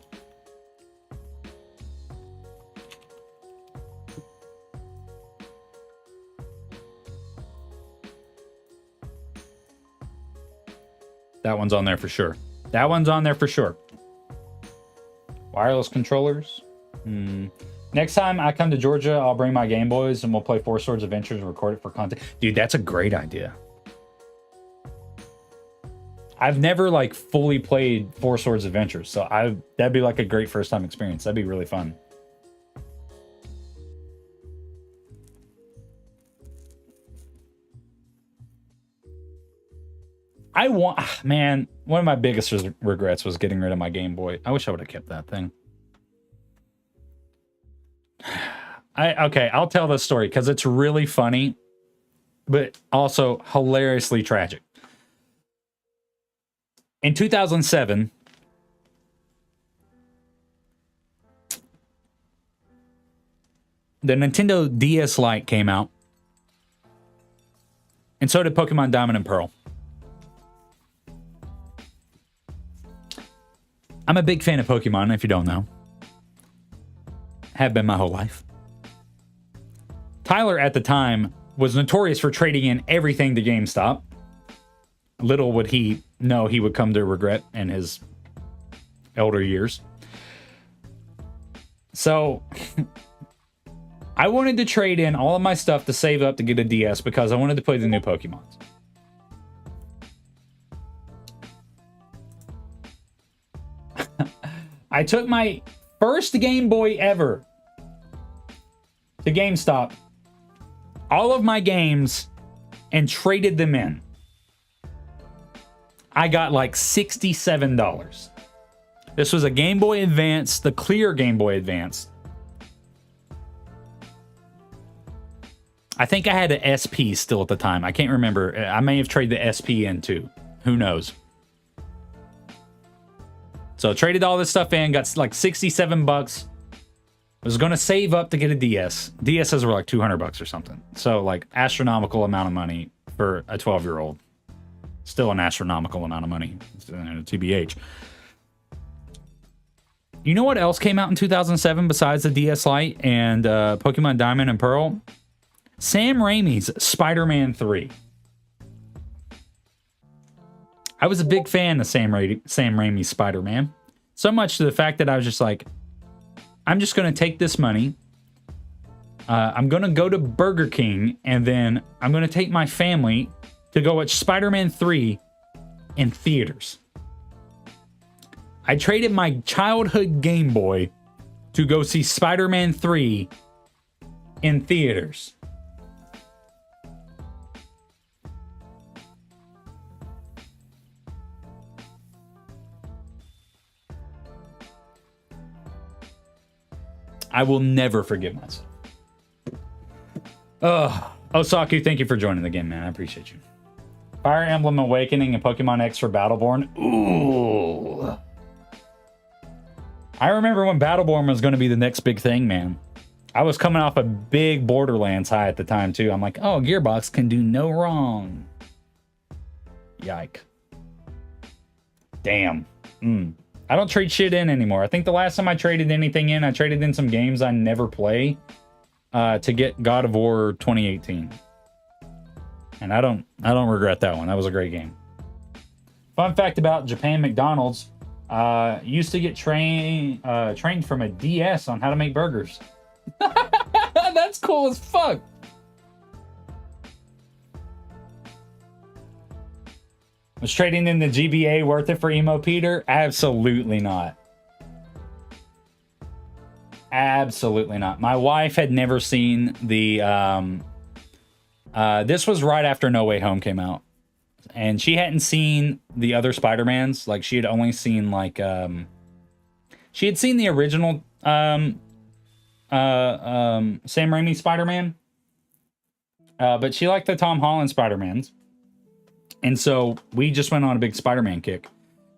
That one's on there for sure. That one's on there for sure. Wireless controllers. Next time I come to Georgia, I'll bring my Game Boys and we'll play Four Swords Adventures and record it for content. Dude, that's a great idea. I've never like fully played Four Swords Adventures, so that'd be like a great first time experience. That'd be really fun. Man, one of my biggest regrets was getting rid of my Game Boy. I wish I would have kept that thing. Okay, I'll tell this story because it's really funny, but also hilariously tragic. In 2007, the Nintendo DS Lite came out, and so did Pokemon Diamond and Pearl. I'm a big fan of Pokemon, if you don't know. Have been my whole life. Tyler, at the time, was notorious for trading in everything to GameStop. Little would he know he would come to regret in his elder years. So, I wanted to trade in all of my stuff to save up to get a DS because I wanted to play the new Pokemons. I took my first Game Boy ever to GameStop, all of my games, and traded them in. I got like $67. This was a Game Boy Advance, the clear Game Boy Advance. I think I had an SP still at the time. I can't remember. I may have traded the SP in too. Who knows? So traded all this stuff in, got like $67. Was going to save up to get a DS. DSs were like $200 or something. So like astronomical amount of money for a 12-year-old. Still an astronomical amount of money. TBH. You know what else came out in 2007 besides the DS Lite and Pokemon Diamond and Pearl? Sam Raimi's Spider-Man 3. I was a big fan of Sam Raimi's Spider-Man. So much to the fact that I was just like, I'm just going to take this money. I'm going to go to Burger King, and then I'm going to take my family to go watch Spider-Man 3 in theaters. I traded my childhood Game Boy to go see Spider-Man 3 in theaters. I will never forgive myself. Osaku, thank you for joining the game, man. I appreciate you. Fire Emblem Awakening and Pokemon X for Battleborn. Ooh. I remember when Battleborn was going to be the next big thing, man. I was coming off a big Borderlands high at the time, too. I'm like, oh, Gearbox can do no wrong. Yike. Damn. I don't trade shit in anymore. I think the last time I traded anything in, I traded in some games I never play to get God of War 2018. And I don't regret that one. That was a great game. Fun fact about Japan McDonald's, used to get trained from a DS on how to make burgers. That's cool as fuck. Was trading in the GBA worth it for Emo Peter? Absolutely not. Absolutely not. My wife had never seen the... this was right after No Way Home came out. And she hadn't seen the other Spider-Mans. Like, she had only seen, like... she had seen the original Sam Raimi Spider-Man. But she liked the Tom Holland Spider-Mans. And so we just went on a big Spider-Man kick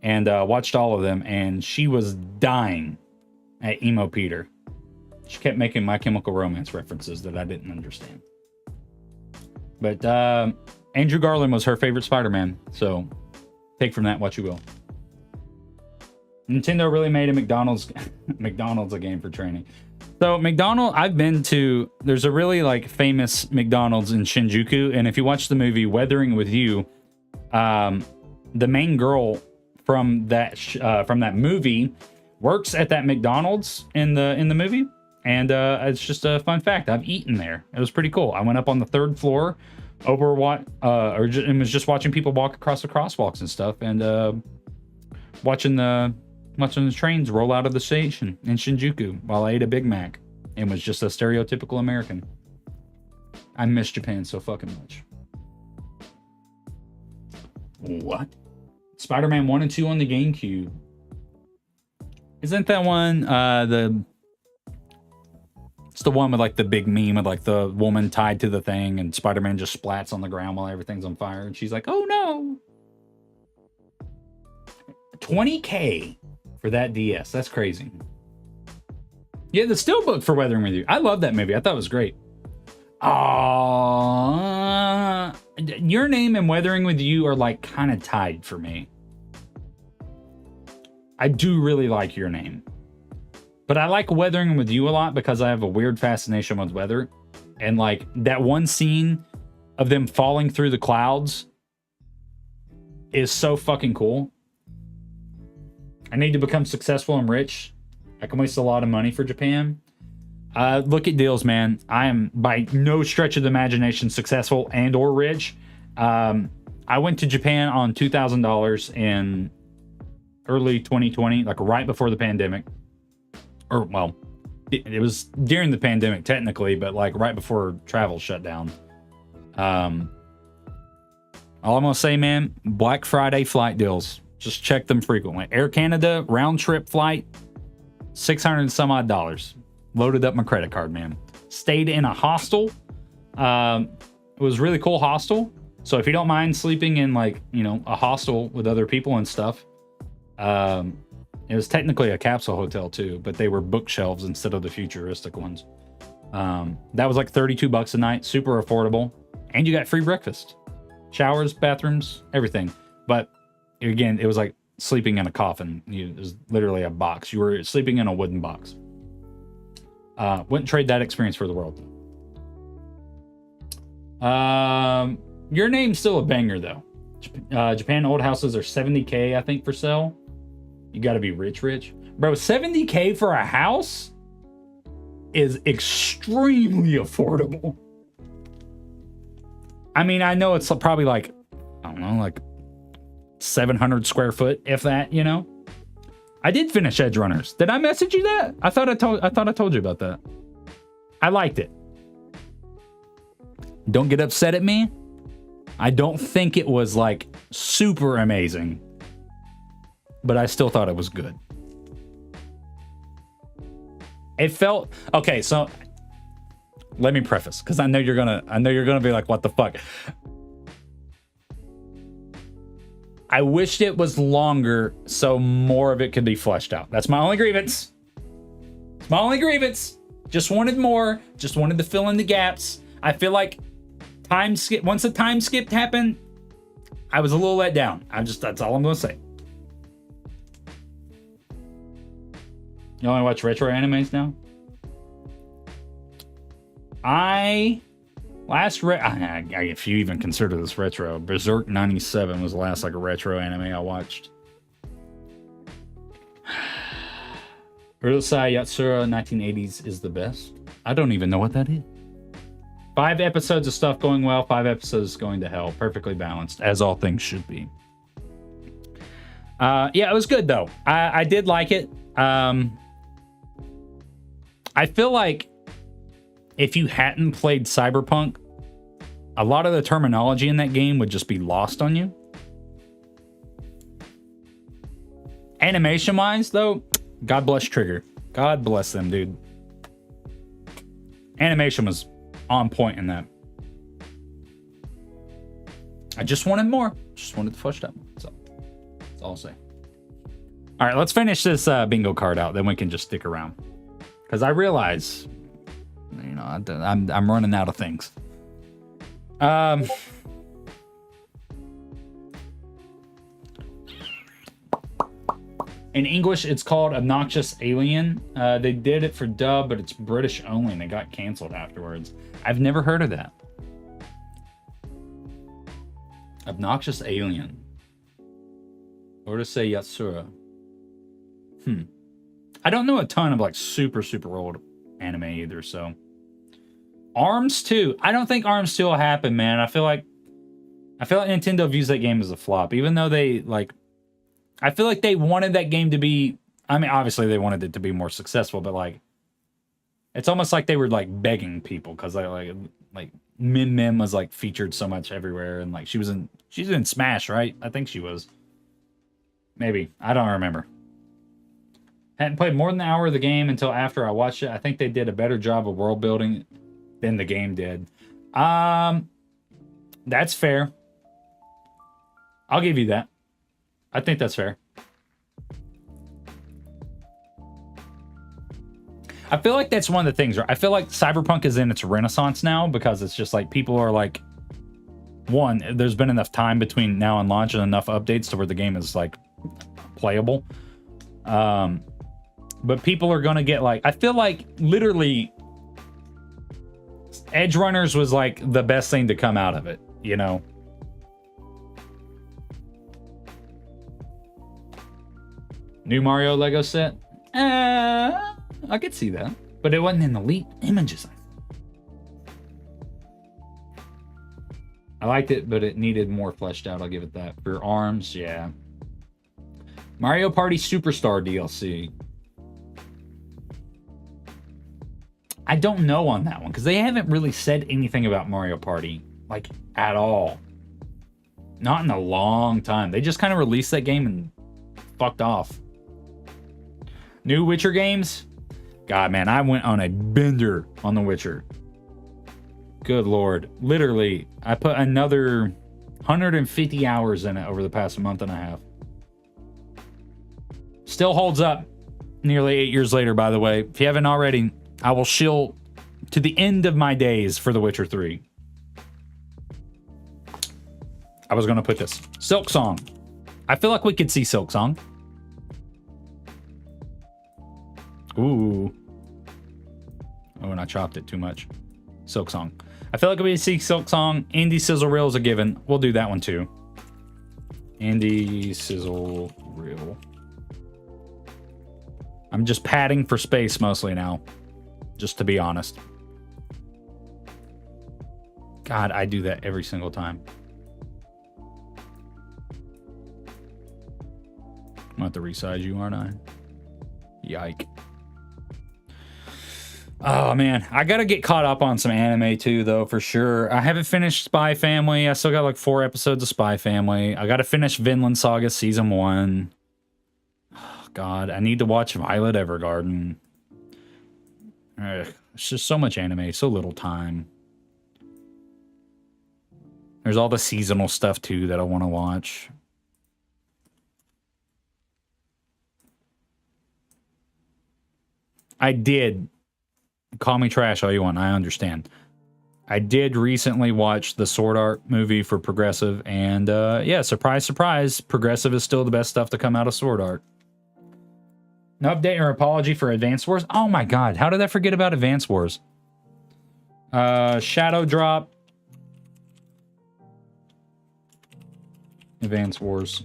and watched all of them, and she was dying at Emo Peter. She kept making My Chemical Romance references that I didn't understand. But Andrew Garland was her favorite Spider-Man, so take from that what you will. Nintendo really made a McDonald's a game for training. So I've been to, there's a really like famous McDonald's in Shinjuku, and if you watch the movie Weathering with You, the main girl from that movie works at that McDonald's in the movie, and it's just a fun fact. I've eaten there. It was pretty cool. I went up on the 3rd floor over and was just watching people walk across the crosswalks and stuff, and watching the trains roll out of the station in Shinjuku while I ate a Big Mac and was just a stereotypical American. I miss Japan so fucking much. What? Spider-Man 1 and 2 on the GameCube. Isn't that one it's the one with like the big meme with like the woman tied to the thing and Spider-Man just splats on the ground while everything's on fire and she's like, oh no. $20K for that DS. That's crazy. Yeah, the Steelbook for Weathering with You. I love that movie. I thought it was great. Your Name and Weathering with You are like kind of tied for me. I do really like Your Name. But I like Weathering with You a lot because I have a weird fascination with weather. And like that one scene of them falling through the clouds is so fucking cool. I need to become successful and rich. I can waste a lot of money for Japan. Look at deals, man. I am by no stretch of the imagination successful and or rich. I went to Japan on $2,000 in early 2020, like right before the pandemic. Or, well, it was during the pandemic technically, but like right before travel shut down. All I'm gonna say, man, Black Friday flight deals. Just check them frequently. Air Canada round trip flight, $600 and some odd. Loaded up my credit card, man. Stayed in a hostel. It was a really cool hostel. So if you don't mind sleeping in like, you know, a hostel with other people and stuff, It was technically a capsule hotel too, but they were bookshelves instead of the futuristic ones. That was like $32 a night, super affordable, and you got free breakfast, showers, bathrooms, everything. But again, it was like sleeping in a coffin. It was literally a box. You were sleeping in a wooden box. Wouldn't trade that experience for the world. Your name's still a banger though. Japan old houses are $70K, I think, for sale. You got to be rich. Bro, $70K for a house is extremely affordable. I mean, I know it's probably like, I don't know, like 700 square foot, if that, you know. I did finish Edge Runners. Did I message you that? I thought I told you about that. I liked it. Don't get upset at me. I don't think it was like super amazing, but I still thought it was good. It felt okay. So let me preface, because I know you're gonna be like, what the fuck? I wished it was longer so more of it could be fleshed out. That's my only grievance. It's my only grievance. Just wanted more. Just wanted to fill in the gaps. I feel like once the time skip happened, I was a little let down. That's all I'm gonna say. You only watch retro animes now? If you even consider this retro, Berserk 97 was the last like a retro anime I watched. Urusei Yatsura 1980s is the best. I don't even know what that is. 5 episodes of stuff going well, 5 episodes going to hell. Perfectly balanced, as all things should be. Yeah, it was good though. I did like it. I feel like if you hadn't played Cyberpunk, a lot of the terminology in that game would just be lost on you. Animation-wise, though, God bless Trigger. God bless them, dude. Animation was on point in that. I just wanted more. Just wanted to flesh it up. That's all I'll say. All right, let's finish this bingo card out. Then we can just stick around. Because I realize, you know, I'm running out of things. In English, it's called Obnoxious Alien. They did it for dub, but it's British only, and it got canceled afterwards. I've never heard of that. Obnoxious Alien. Urusei Yatsura. I don't know a ton of like super old anime either, so. ARMS 2. I don't think ARMS 2 will happen, man. I feel like Nintendo views that game as a flop, even though they like. I feel like they wanted that game to be. I mean, obviously they wanted it to be more successful, but like, it's almost like they were like begging people because they like Mim was like featured so much everywhere, and like she's in Smash, right? I think she was. Maybe, I don't remember. Hadn't played more than an hour of the game until after I watched it. I think they did a better job of world building than the game did. That's fair. I'll give you that. I think that's fair. I feel like that's one of the things, right? I feel like Cyberpunk is in its renaissance now because it's just like people are like, one, there's been enough time between now and launch and enough updates to where the game is like playable. But people are gonna get like, I feel like literally Edge Runners was like the best thing to come out of it, you know? New Mario Lego set? I could see that. But it wasn't in Elite Images. I liked it, but it needed more fleshed out. I'll give it that. For ARMS, yeah. Mario Party Superstar DLC. I don't know on that one, because they haven't really said anything about Mario Party, like, at all. Not in a long time. They just kind of released that game and fucked off. New Witcher games? God, man, I went on a bender on The Witcher. Good Lord. Literally, I put another 150 hours in it over the past month and a half. Still holds up nearly 8 years later, by the way. If you haven't already, I will shill to the end of my days for The Witcher 3. I was going to put this. Silk Song. I feel like we could see Silk Song. Ooh. Oh, and I chopped it too much. Silk Song. I feel like we see Silk Song. Indie Sizzle Reel is a given. We'll do that one too. Indie Sizzle Reel. I'm just padding for space mostly now. Just to be honest. God, I do that every single time. I'm going to have to resize you, aren't I? Yike. Oh, man. I got to get caught up on some anime, too, though, for sure. I haven't finished Spy Family. I still got, like, 4 episodes of Spy Family. I got to finish Vinland Saga Season 1. Oh, God. I need to watch Violet Evergarden. Ugh, it's just so much anime. So little time. There's all the seasonal stuff, too, that I want to watch. I did. Call me trash all you want. I understand. I did recently watch the Sword Art movie for Progressive, and yeah, surprise, surprise, Progressive is still the best stuff to come out of Sword Art. No update or apology for Advance Wars. Oh my God, how did I forget about Advance Wars? Shadow Drop. Advance Wars.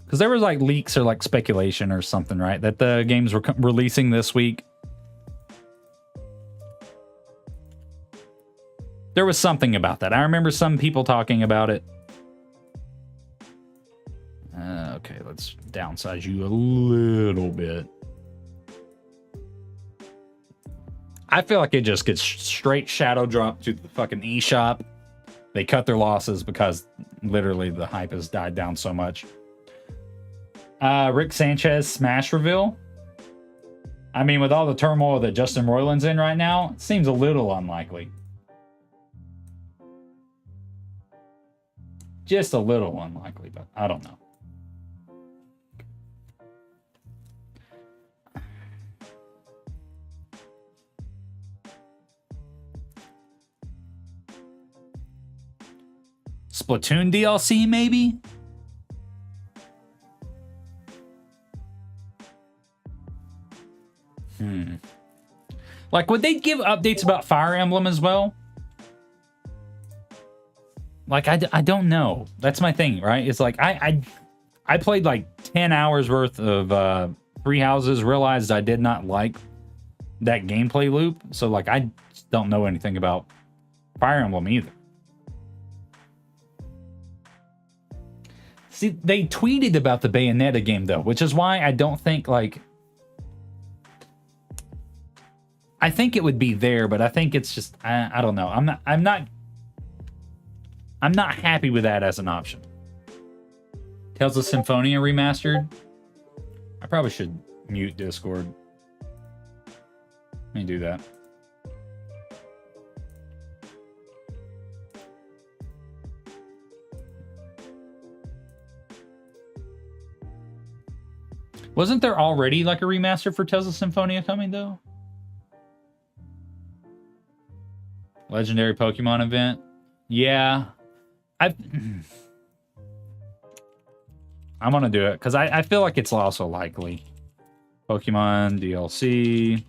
Because there was like leaks or like speculation or something, right? That the games were releasing this week. There was something about that. I remember some people talking about it. Okay, let's downsize you a little bit. I feel like it just gets straight shadow dropped to the fucking eShop. They cut their losses because literally the hype has died down so much. Rick Sanchez Smash reveal. I mean, with all the turmoil that Justin Roiland's in right now, it seems a little unlikely. Just a little unlikely, but I don't know. Splatoon DLC, maybe? Like, would they give updates about Fire Emblem as well? Like, I don't know. That's my thing, right? It's like, I played like 10 hours worth of Three Houses, realized I did not like that gameplay loop. So, like, I don't know anything about Fire Emblem either. See, they tweeted about the Bayonetta game, though, which is why I don't think, like... I think it would be there, but I think it's just... I don't know. I'm not happy with that as an option. Tales of Symphonia remastered. I probably should mute Discord. Let me do that. Wasn't there already like a remaster for Tales of Symphonia coming though? Legendary Pokemon event. Yeah. I'm gonna do it because I feel like it's also likely. Pokemon DLC.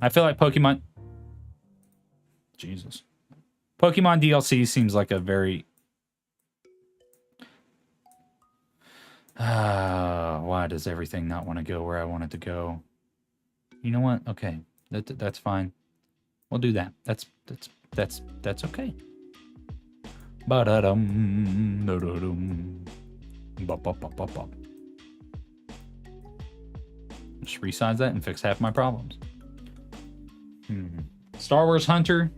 I feel like Pokemon... Jesus. Pokemon DLC seems like a very... why does everything not want to go where I want it to go? You know what? Okay. That's fine. We'll do that. That's okay. Ba-da-dum, da-da-dum. Bop. Just resize that and fix half my problems. Star Wars Hunter.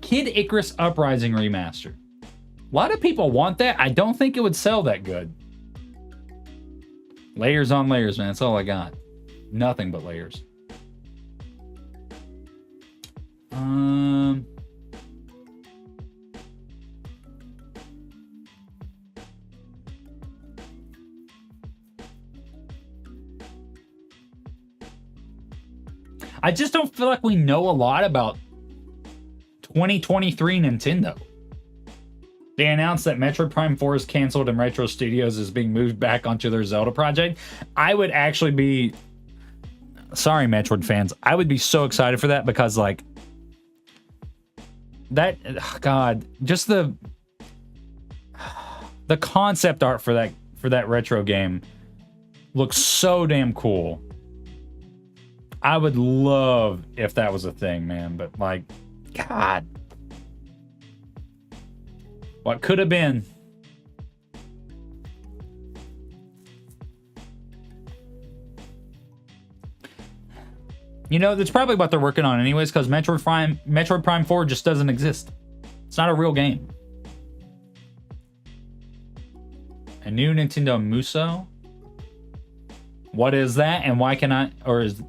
Kid Icarus Uprising Remaster. A lot of people want that. I don't think it would sell that good. Layers on layers, man. That's all I got. Nothing but layers. I just don't feel like we know a lot about 2023 Nintendo. They announced that Metroid Prime 4 is canceled and Retro Studios is being moved back onto their Zelda project. I would actually be... Sorry, Metroid fans. I would be so excited for that because, like... That... God. Just the concept art for that retro game looks so damn cool. I would love if that was a thing, man. But, like... God... What could have been. You know, that's probably what they're working on anyways, because Metroid Prime 4 just doesn't exist. It's not a real game. A new Nintendo Muso? What is that, and why can I... Or is...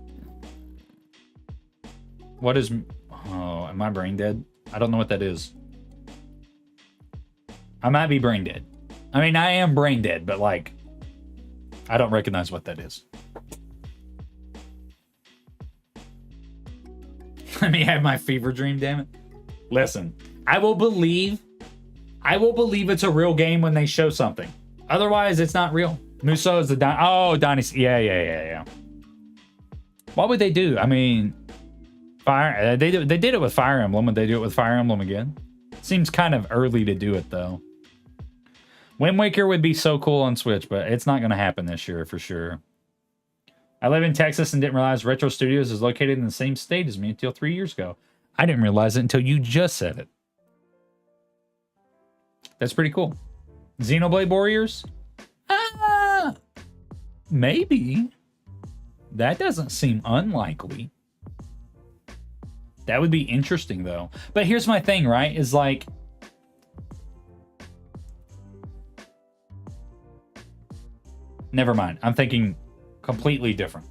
What is... Oh, am I brain dead? I don't know what that is. I might be brain dead. I mean, I am brain dead, but like, I don't recognize what that is. Let me have my fever dream, damn it. Listen, I will believe it's a real game when they show something. Otherwise, it's not real. Muso is the Dynasty. Yeah. What would they do? I mean, they did it with Fire Emblem. Would they do it with Fire Emblem again? Seems kind of early to do it, though. Wind Waker would be so cool on Switch, but it's not going to happen this year for sure. I live in Texas and didn't realize Retro Studios is located in the same state as me until 3 years ago. I didn't realize it until you just said it. That's pretty cool. Xenoblade Warriors? Maybe. That doesn't seem unlikely. That would be interesting, though. But here's my thing, right? Is like... Never mind. I'm thinking completely different.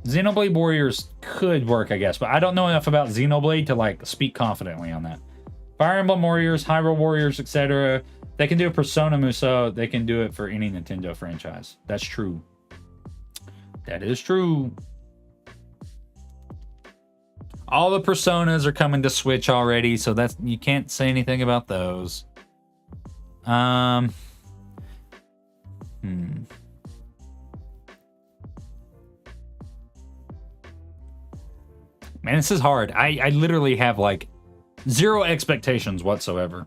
Xenoblade Warriors could work, I guess, but I don't know enough about Xenoblade to like speak confidently on that. Fire Emblem Warriors, Hyrule Warriors, etc. They can do a Persona Muso. They can do it for any Nintendo franchise. That's true. That is true. All the Personas are coming to Switch already, so that's you can't say anything about those. Man, this is hard. I literally have like zero expectations whatsoever.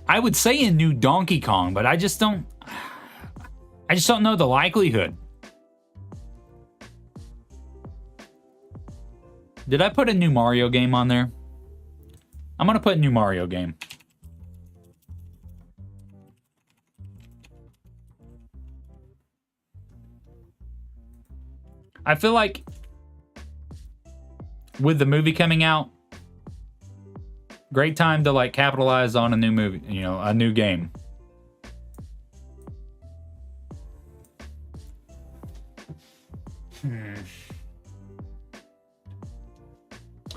I would say a new Donkey Kong, but I just don't know the likelihood. Did I put a new Mario game on there? I'm gonna put a new Mario game. I feel like with the movie coming out, great time to like capitalize on a new movie, you know, a new game.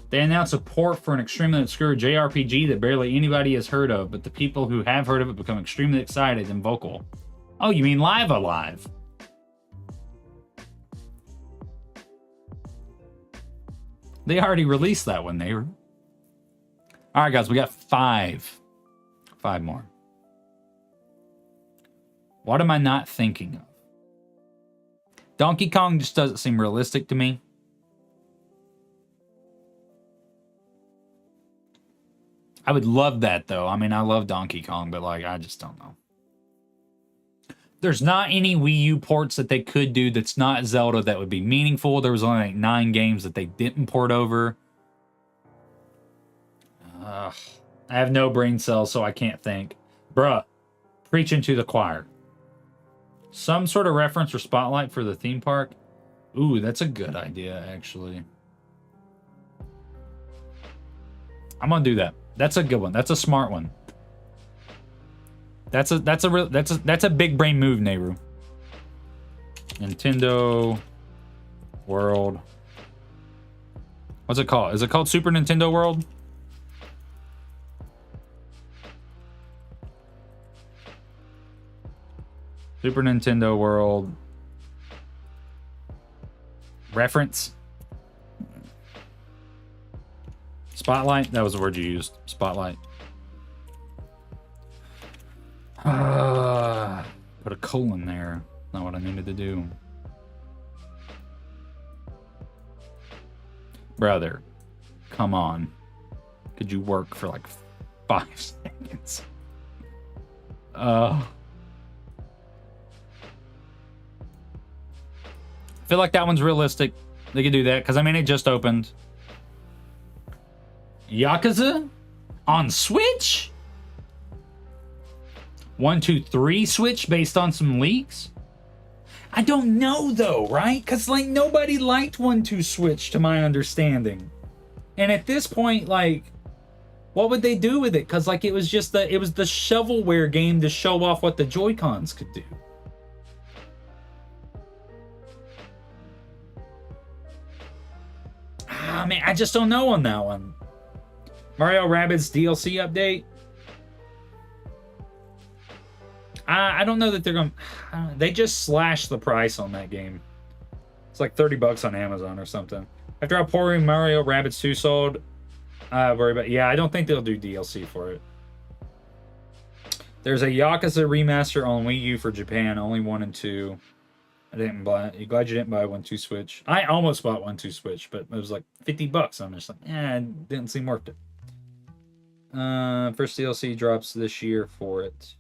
They announced support for an extremely obscure JRPG that barely anybody has heard of, but the people who have heard of it become extremely excited and vocal. Oh, you mean Live Alive? They already released that one, they were. All right, guys, we got five more. What am I not thinking of? Donkey Kong just doesn't seem realistic to me. I would love that, though. I mean, I love Donkey Kong, but, like, I just don't know. There's not any Wii U ports that they could do that's not Zelda that would be meaningful. There was only, like, 9 games that they didn't port over. I have no brain cells, so I can't think. Bruh, preaching to the choir. Some sort of reference or spotlight for the theme park. Ooh, that's a good idea, actually. I'm gonna do that. That's a good one. That's a smart one. That's a big brain move, Nehru. Nintendo World. What's it called? Is it called Super Nintendo World? Super Nintendo World. Reference. Spotlight. That was the word you used. Spotlight. Put a colon there. Not what I needed to do. Brother, come on. Could you work for like 5 seconds? I feel like that one's realistic. They could do that because I mean it just opened. Yakuza on Switch? 1, 2, 3 Switch based on some leaks? I don't know though, right? Because like nobody liked 1, 2 Switch to my understanding. And at this point, like, what would they do with it? Because like it was just the shovelware game to show off what the Joy-Cons could do. Ah man, I just don't know on that one. Mario Rabbids DLC update. I don't know that they're going to... They just slashed the price on that game. It's like $30 on Amazon or something. After how poorly Mario Rabbids 2 sold, worry about... Yeah, I don't think they'll do DLC for it. There's a Yakuza remaster on Wii U for Japan, only 1 and 2. I didn't buy it. Glad you didn't buy 1, 2 Switch. I almost bought 1, 2 Switch, but it was like $50. I'm just like, it didn't seem worth it. First DLC drops this year for it.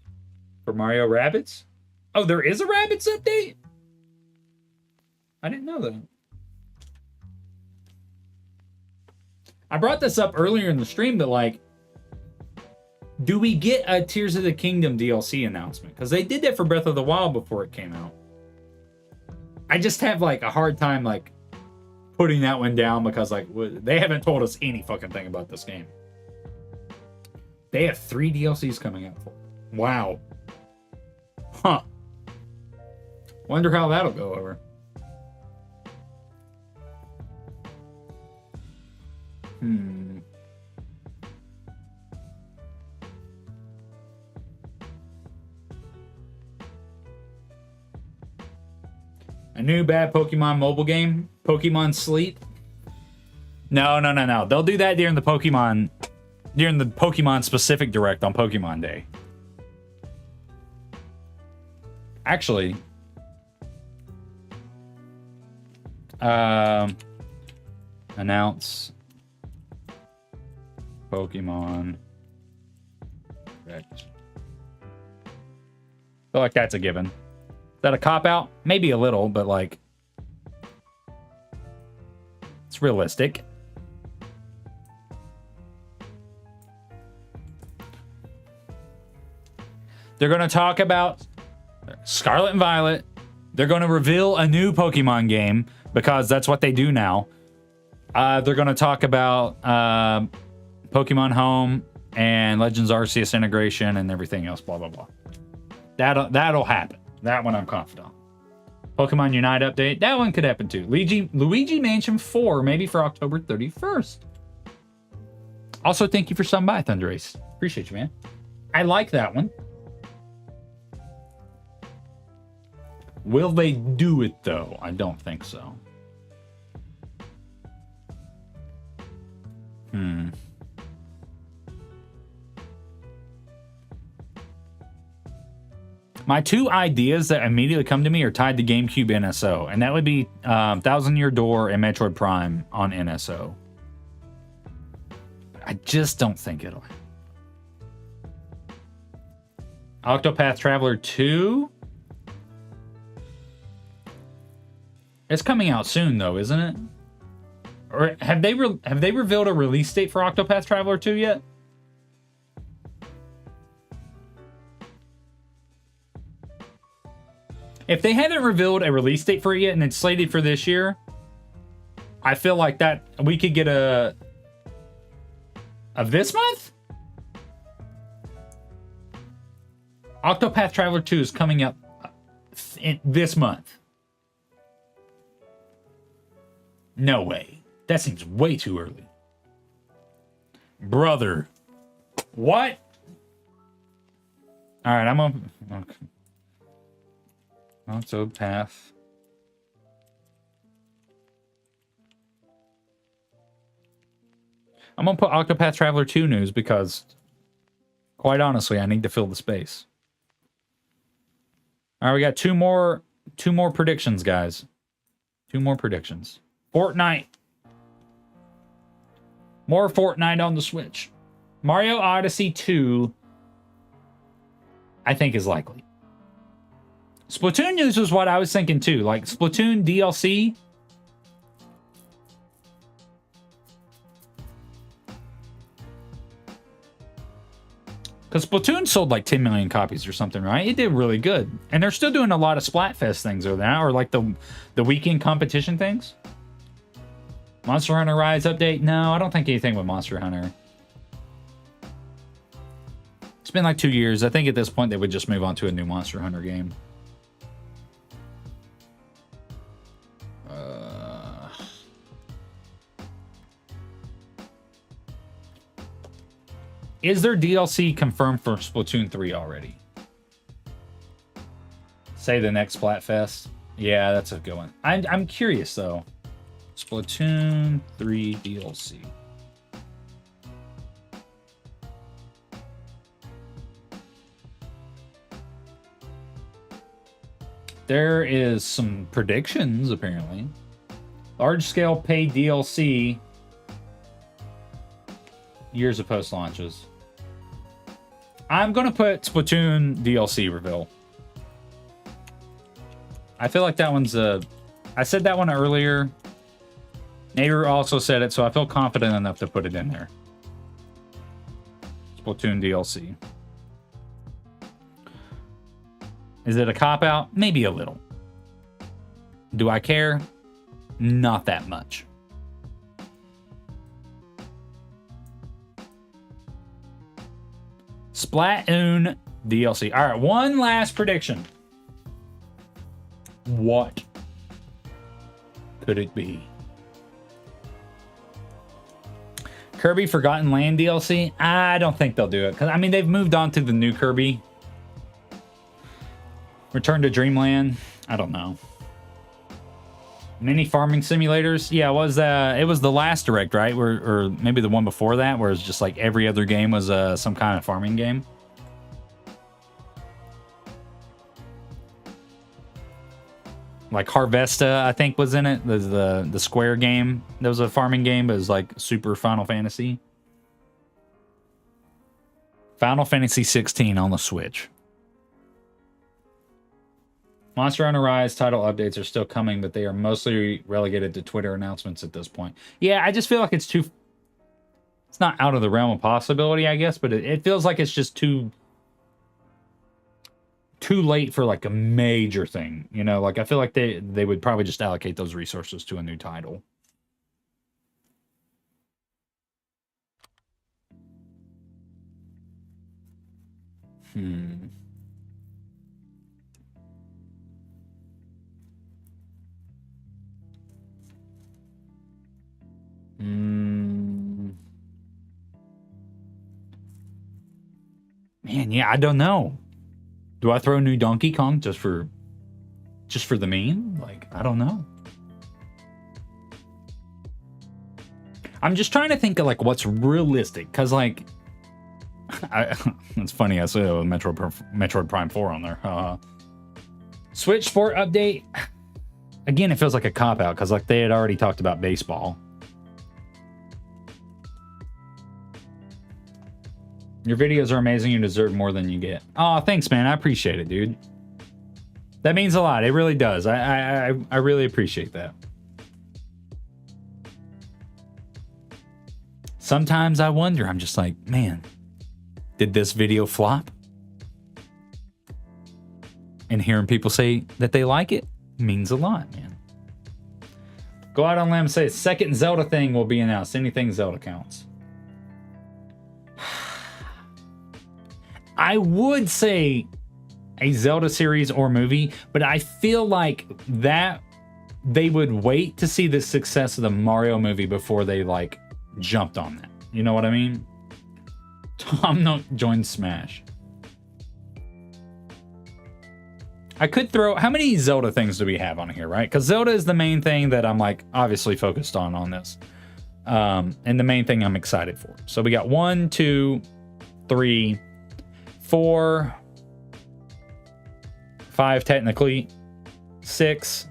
For Mario Rabbids? Oh, there is a Rabbids update? I didn't know that. I brought this up earlier in the stream, but like, do we get a Tears of the Kingdom DLC announcement? Because they did that for Breath of the Wild before it came out. I just have like a hard time like putting that one down because like they haven't told us any fucking thing about this game. They have 3 DLCs coming out for it. Wow. Huh. Wonder how that'll go over. A new bad Pokemon mobile game? Pokemon Sleep? No. They'll do that during the Pokemon specific direct on Pokemon Day. Actually, announce Pokemon direct. Feel like that's a given. Is that a cop-out? Maybe a little, but like it's realistic. They're going to talk about Scarlet and Violet. They're going to reveal a new Pokemon game because that's what they do now. They're going to talk about Pokemon Home and Legends Arceus integration and everything else, blah, blah, blah. That'll happen. That one I'm confident on. Pokemon Unite update. That one could happen too. Luigi Mansion 4, maybe for October 31st. Also, thank you for stopping by, Thunder Ace. Appreciate you, man. I like that one. Will they do it, though? I don't think so. My 2 ideas that immediately come to me are tied to GameCube NSO, and that would be Thousand Year Door and Metroid Prime on NSO. I just don't think it'll happen. Octopath Traveler 2? It's coming out soon, though, isn't it? Or have they revealed a release date for Octopath Traveler 2 yet? If they haven't revealed a release date for it yet and it's slated for this year, I feel like that we could get a of this month? Octopath Traveler 2 is coming up this month. No way. That seems way too early. Brother. What? All right, I'm on. Okay. Octopath. I'm gonna put Octopath Traveler 2 news because, quite honestly, I need to fill the space. All right, we got two more predictions, guys. 2 more predictions. Fortnite. More Fortnite on the Switch. Mario Odyssey 2, I think, is likely. Splatoon news was what I was thinking too. Like Splatoon DLC. Because Splatoon sold like 10 million copies or something, right? It did really good. And they're still doing a lot of Splatfest things over now, or like the weekend competition things. Monster Hunter Rise update? No, I don't think anything with Monster Hunter. It's been like 2 years. I think at this point they would just move on to a new Monster Hunter game. Is there DLC confirmed for Splatoon 3 already? Say the next Splatfest. Yeah, that's a good one. I'm curious though. Splatoon 3 DLC. There is some predictions apparently. Large scale paid DLC. Years of post launches. I'm gonna put Splatoon DLC reveal. I feel like that one's I said that one earlier. Nader also said it, so I feel confident enough to put it in there. Splatoon DLC. Is it a cop-out? Maybe a little. Do I care? Not that much. Splatoon DLC. All right, one last prediction. What could it be? Kirby Forgotten Land DLC? I don't think they'll do it. Because, I mean, they've moved on to the new Kirby. Return to Dreamland? I don't know. Mini farming simulators? Yeah, it was the last direct, right? Or maybe the one before that, where it's just like every other game was some kind of farming game. Like Harvesta, I think, was in it. The Square game. That was a farming game, but it was like super Final Fantasy. Final Fantasy 16 on the Switch. Monster Hunter Rise title updates are still coming, but they are mostly relegated to Twitter announcements at this point. Yeah, I just feel like it's too... It's not out of the realm of possibility, I guess, but it feels like it's just too late for like a major thing. You know, like I feel like they would probably just allocate those resources to a new title. Man, yeah, I don't know. Do I throw new Donkey Kong just for the meme? Like, I don't know. I'm just trying to think of like what's realistic, because like, it's funny I said Metroid Prime 4 on there. Switch Sport update. Again, it feels like a cop out because like they had already talked about baseball. Your videos are amazing. You deserve more than you get. Oh, thanks, man. I appreciate it, dude. That means a lot. It really does. I really appreciate that. Sometimes I wonder. I'm just like, man, did this video flop? And hearing people say that they like it means a lot, man. Go out on limb and say second Zelda thing will be announced. Anything Zelda counts. I would say a Zelda series or movie, but I feel like that they would wait to see the success of the Mario movie before they like jumped on that. You know what I mean? Tom Nook joined Smash. I could throw... How many Zelda things do we have on here, right? Because Zelda is the main thing that I'm, like, obviously focused on this. And the main thing I'm excited for. So we got 1, 2, 3, 4, 5 technically, 6,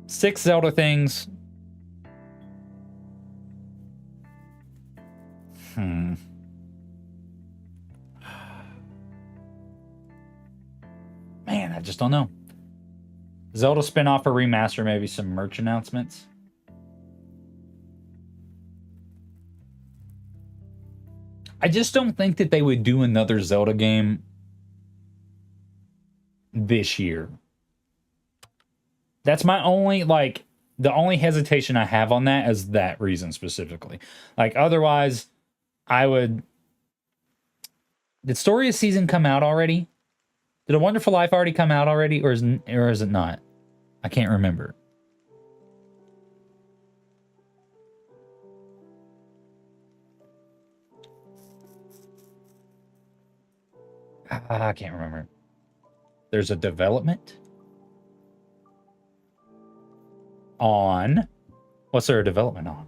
6 Zelda things. Man, I just don't know. Zelda spin-off or remaster, maybe some merch announcements. I just don't think that they would do another Zelda game this year. That's my only, like, the only hesitation I have on that is that reason specifically. Like, otherwise, I would... Did Story of Season come out already? Did A Wonderful Life already come out already, or is it not? I can't remember. I can't remember. There's a development on... What's there a development on?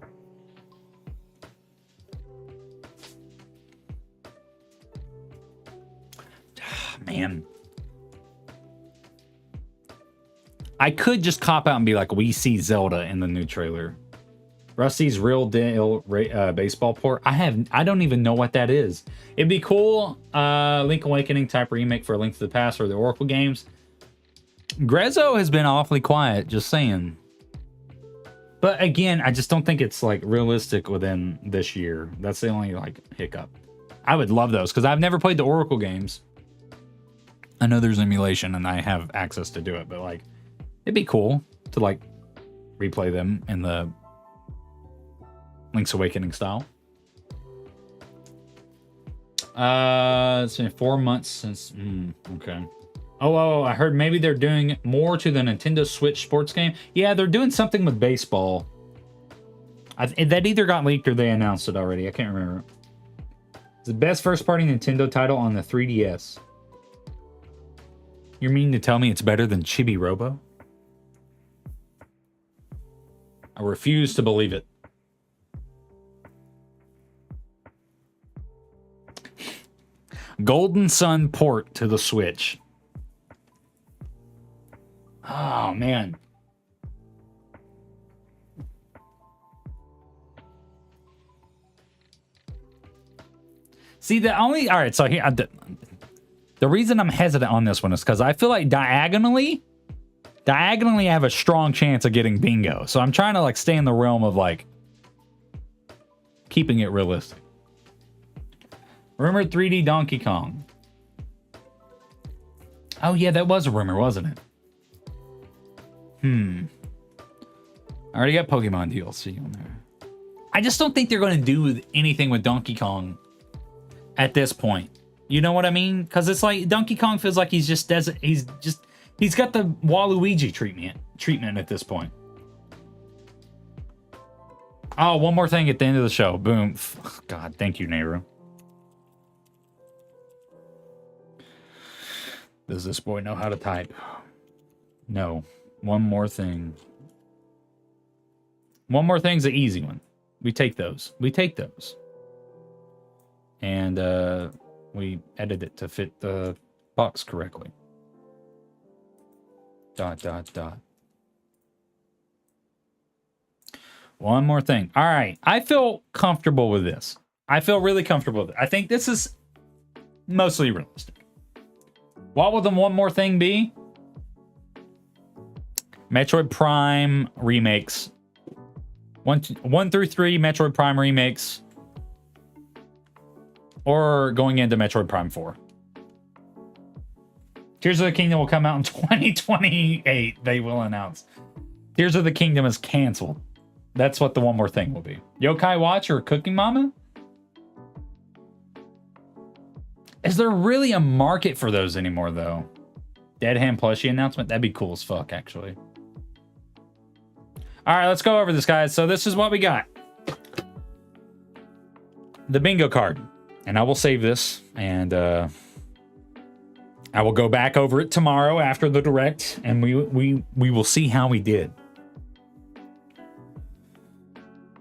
Man. I could just cop out and be like, we see Zelda in the new trailer. Rusty's Real Deal baseball port. I don't even know what that is. It'd be cool. Link Awakening type remake for Link to the Past or the Oracle games. Grezzo has been awfully quiet, just saying. But again, I just don't think it's like realistic within this year. That's the only like hiccup. I would love those because I've never played the Oracle games. I know there's emulation and I have access to do it, but like it'd be cool to like replay them in the Link's Awakening style. It's been 4 months since. Okay. Oh, I heard maybe they're doing more to the Nintendo Switch sports game. Yeah, they're doing something with baseball. That either got leaked or they announced it already. I can't remember. It's the best first-party Nintendo title on the 3DS. You mean to tell me it's better than Chibi Robo? I refuse to believe it. Golden Sun port to the Switch. Oh, man. See, all right, so here, the reason I'm hesitant on this one is because I feel like diagonally, I have a strong chance of getting bingo. So I'm trying to like stay in the realm of like keeping it realistic. Rumored 3D Donkey Kong. Oh yeah, that was a rumor, wasn't it? I already got Pokemon DLC on there. I just don't think they're going to do anything with Donkey Kong at this point. You know what I mean? Because it's like Donkey Kong feels like he's got the Waluigi treatment at this point. Oh, one more thing at the end of the show. Boom. God, thank you, Nehru. Does this boy know how to type? No. One more thing. One more thing's an easy one. We take those. And we edit it to fit the box correctly. ... One more thing. All right. I feel comfortable with this. I feel really comfortable with it. I think this is mostly realistic. What will the one more thing be? Metroid Prime remakes. 1 through 3 Metroid Prime remakes. Or going into Metroid Prime 4. Tears of the Kingdom will come out in 2028. They will announce. Tears of the Kingdom is canceled. That's what the one more thing will be. Yokai Watch or Cooking Mama? Is there really a market for those anymore, though? Dead Hand plushie announcement? That'd be cool as fuck, actually. All right, let's go over this, guys. So this is what we got. The bingo card. And I will save this, and I will go back over it tomorrow after the direct, and we will see how we did.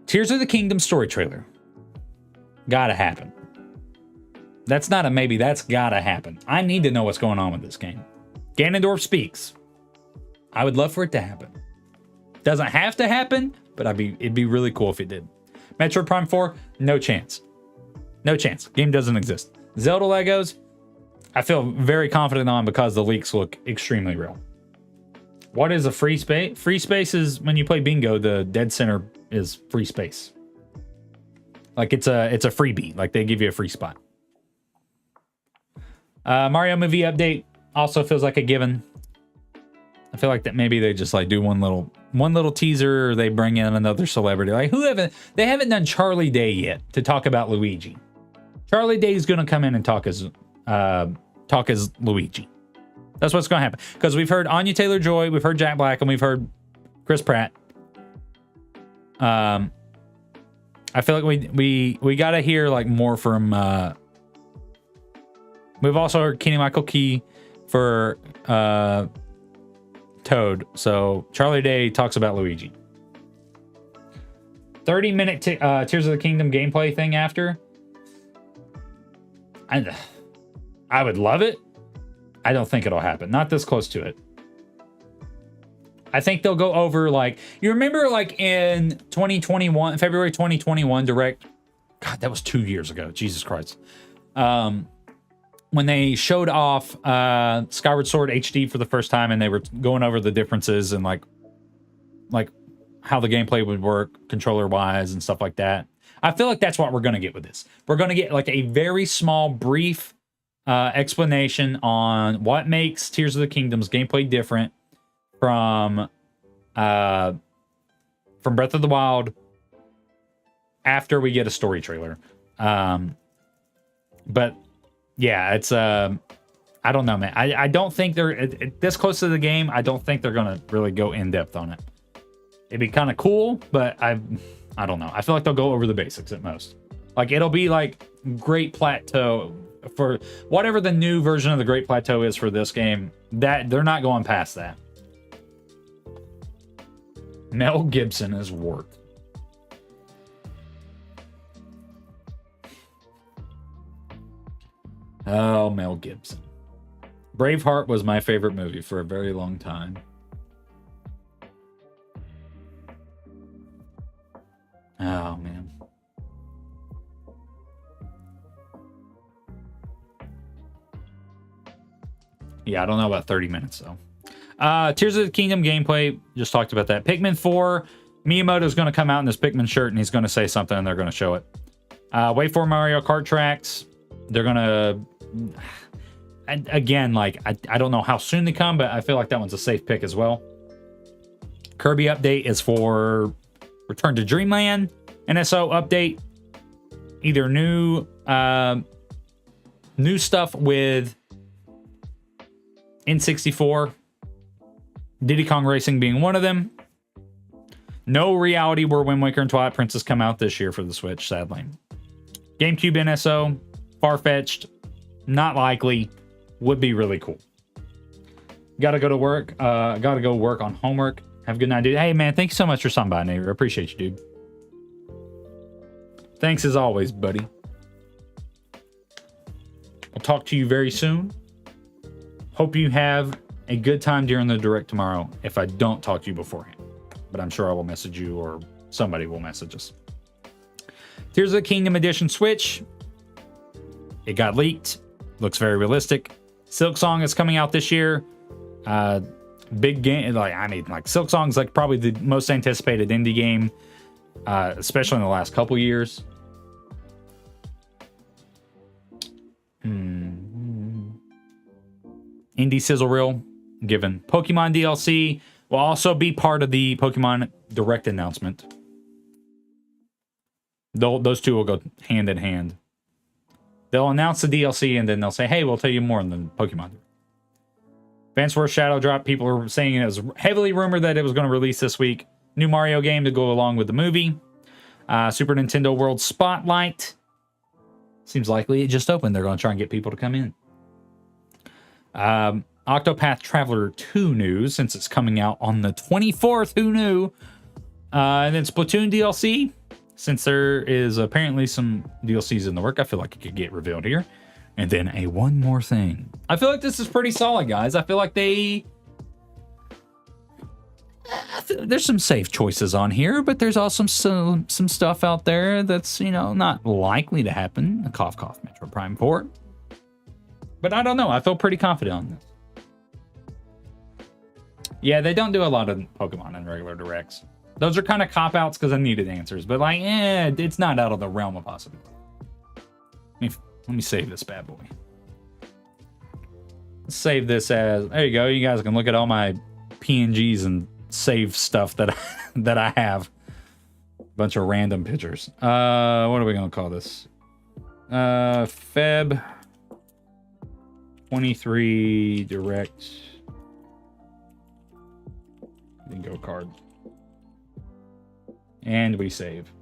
Tears of the Kingdom story trailer. Gotta happen. That's not a maybe, that's gotta happen. I need to know what's going on with this game. Ganondorf speaks. I would love for it to happen. Doesn't have to happen, but it'd be really cool if it did. Metroid Prime 4, no chance. No chance. Game doesn't exist. Zelda Legos, I feel very confident on because the leaks look extremely real. What is a free space? Free space is when you play bingo, the dead center is free space. Like it's a freebie. Like they give you a free spot. Mario movie update also feels like a given. I feel like that maybe they just like do one little teaser, or they bring in another celebrity. Like they haven't done Charlie Day yet to talk about Luigi. Charlie Day is gonna come in and talk as Luigi. That's what's gonna happen. Because we've heard Anya Taylor-Joy, we've heard Jack Black, and we've heard Chris Pratt. I feel like we gotta hear like more from. We've also heard Keegan-Michael Key for Toad. So Charlie Day talks about Luigi. 30-minute Tears of the Kingdom gameplay thing after. I would love it. I don't think it'll happen. Not this close to it. I think they'll go over like, you remember like in 2021, February 2021 direct. God, that was 2 years ago. Jesus Christ. When they showed off Skyward Sword HD for the first time, and they were going over the differences and like how the gameplay would work controller wise and stuff like that. I feel like that's what we're going to get with this. We're going to get like a very small, brief explanation on what makes Tears of the Kingdom's gameplay different from Breath of the Wild after we get a story trailer. But yeah, it's I don't know, man. I don't think they're this close to the game. I don't think they're gonna really go in depth on it. It'd be kind of cool, but I don't know. I feel like they'll go over the basics at most. Like it'll be like Great Plateau for whatever the new version of the Great Plateau is for this game. That they're not going past that. Mel Gibson is worth. Oh, Mel Gibson. Braveheart was my favorite movie for a very long time. Oh, man. Yeah, I don't know about 30 minutes, though. Tears of the Kingdom gameplay. Just talked about that. Pikmin 4. Miyamoto's going to come out in this Pikmin shirt, and he's going to say something, and they're going to show it. Wait for Mario Kart tracks. They're going to... Again, like, I don't know how soon they come, but I feel like that one's a safe pick as well. Kirby update is for Return to Dreamland. NSO update. Either new stuff with N64. Diddy Kong Racing being one of them. No reality where Wind Waker and Twilight Princess come out this year for the Switch, sadly. GameCube NSO. Far-fetched. Not likely. Would be really cool. Gotta go to work. Gotta go work on homework. Have a good night, dude. Hey, man, thanks so much for stopping by, neighbor. I appreciate you, dude. Thanks as always, buddy. I'll talk to you very soon. Hope you have a good time during the direct tomorrow if I don't talk to you beforehand. But I'm sure I will message you or somebody will message us. Tears of the Kingdom Edition Switch. It got leaked. Looks very realistic. Silk Song is coming out this year. Big game. Like Silk Song's like probably the most anticipated indie game, especially in the last couple years. Indie Sizzle Reel, given Pokemon DLC, will also be part of the Pokemon Direct announcement. Those two will go hand in hand. They'll announce the DLC and then they'll say, hey, we'll tell you more in the Pokemon. Advance Wars Shadow Drop. People are saying it was heavily rumored that it was going to release this week. New Mario game to go along with the movie. Super Nintendo World Spotlight. Seems likely it just opened. They're going to try and get people to come in. Octopath Traveler 2 news, since it's coming out on the 24th. Who knew? And then Splatoon DLC. Since there is apparently some DLCs in the work, I feel like it could get revealed here. And then a one more thing. I feel like this is pretty solid, guys. I feel like there's some safe choices on here, but there's also some stuff out there that's, you know, not likely to happen. A cough cough Metro Prime port. But I don't know. I feel pretty confident on this. Yeah, they don't do a lot of Pokemon in regular directs. Those are kind of cop-outs because I needed answers. But, like, it's not out of the realm of possibility. Let me save this bad boy. Let's save this as... There you go. You guys can look at all my PNGs and save stuff that I have. A bunch of random pictures. What are we going to call this? Feb 23 Direct Bingo card. And we save.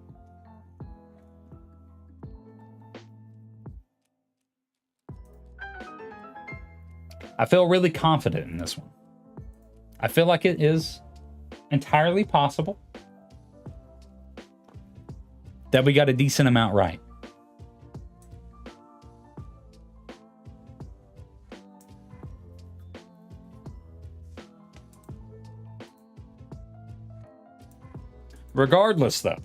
I feel really confident in this one. I feel like it is entirely possible that we got a decent amount right. Regardless, though,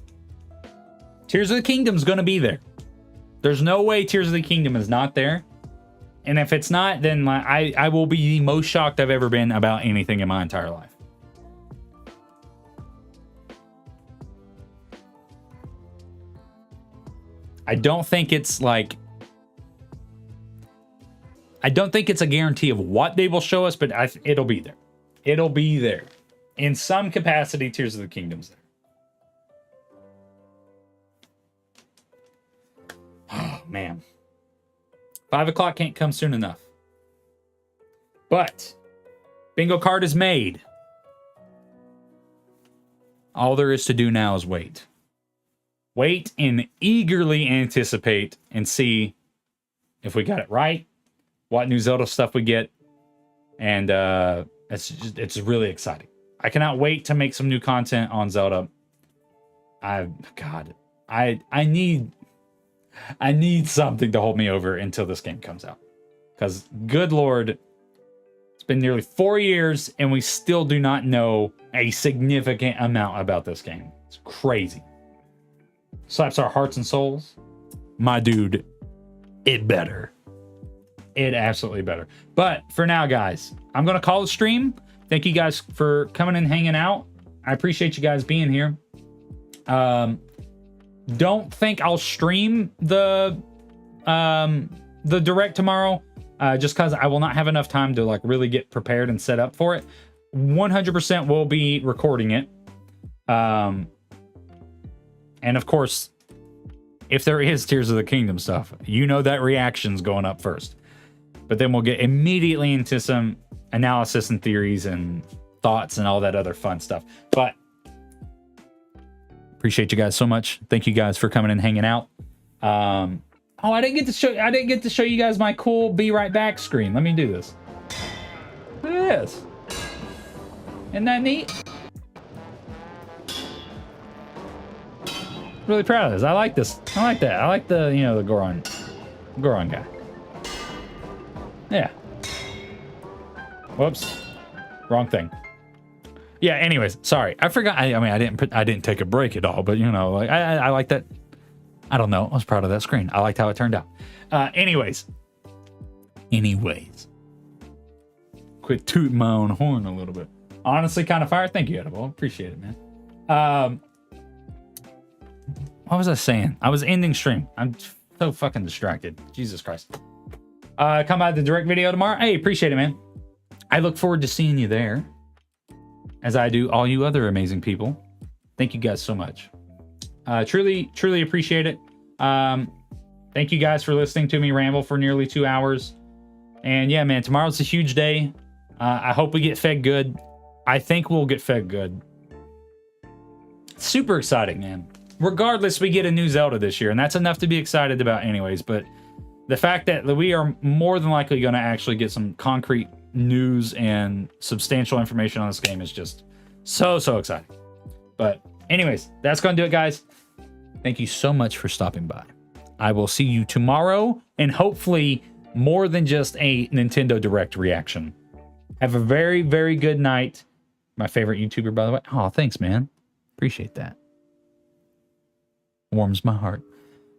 Tears of the Kingdom's going to be there. There's no way Tears of the Kingdom is not there. And if it's not, then I will be the most shocked I've ever been about anything in my entire life. I don't think it's like... I don't think it's a guarantee of what they will show us, but it'll be there. It'll be there. In some capacity, Tears of the Kingdom's there. Oh, man. 5 o'clock can't come soon enough. But bingo card is made. All there is to do now is wait. Wait and eagerly anticipate and see if we got it right, what new Zelda stuff we get, and it's really exciting. I cannot wait to make some new content on Zelda. I need something to hold me over until this game comes out. Because, good Lord, it's been nearly 4 years and we still do not know a significant amount about this game. It's crazy. Slaps our hearts and souls. My dude, it better. It absolutely better. But for now, guys, I'm going to call it stream. Thank you guys for coming and hanging out. I appreciate you guys being here. Don't think I'll stream the direct tomorrow, just because I will not have enough time to like really get prepared and set up for it. 100% will be recording it. And of course, if there is Tears of the Kingdom stuff, you know that reaction's going up first. But then we'll get immediately into some analysis and theories and thoughts and all that other fun stuff. But appreciate you guys so much. Thank you guys for coming and hanging out. Oh, I didn't get to show you guys my cool be right back screen. Let me do this. Look at this. Isn't that neat? Really proud of this. I like this. I like that. I like the, you know, the Goron guy. Yeah. Whoops. Wrong thing. Yeah, anyways, sorry. I forgot. I mean, I didn't take a break at all, but you know, like I like that. I don't know. I was proud of that screen. I liked how it turned out. Anyways. Quit tooting my own horn a little bit. Honestly, kind of fired. Thank you, Edible. Appreciate it, man. What was I saying? I was ending stream. I'm so fucking distracted. Jesus Christ. Come by the direct video tomorrow. Hey, appreciate it, man. I look forward to seeing you there, as I do all you other amazing people. Thank you guys so much. Truly appreciate it. Thank you guys for listening to me ramble for nearly 2 hours. And yeah, man, tomorrow's a huge day. I hope we get fed good. I think we'll get fed good. Super exciting, man. regardless, we get a new Zelda this year, and that's enough to be excited about anyways. But the fact that we are more than likely going to actually get some concrete news and substantial information on this game is just so exciting. But anyways, that's going to do it, guys. Thank you so much for stopping by. I will see you tomorrow, and hopefully more than just a Nintendo Direct reaction. Have a very, very good night. My favorite YouTuber, by the way. Oh, thanks, man. Appreciate that. Warms my heart.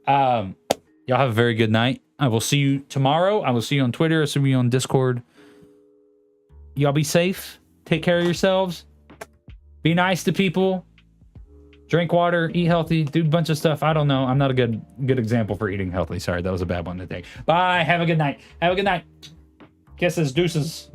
Y'all have a very good night. I will see you tomorrow. I will see you on Twitter. I'll see you on Discord. Y'all be safe. Take care of yourselves. Be nice to people. Drink water. Eat healthy. Do a bunch of stuff. I don't know. I'm not a good example for eating healthy. Sorry, that was a bad one to take. Bye. Have a good night. Have a good night. Kisses. Deuces. Bye.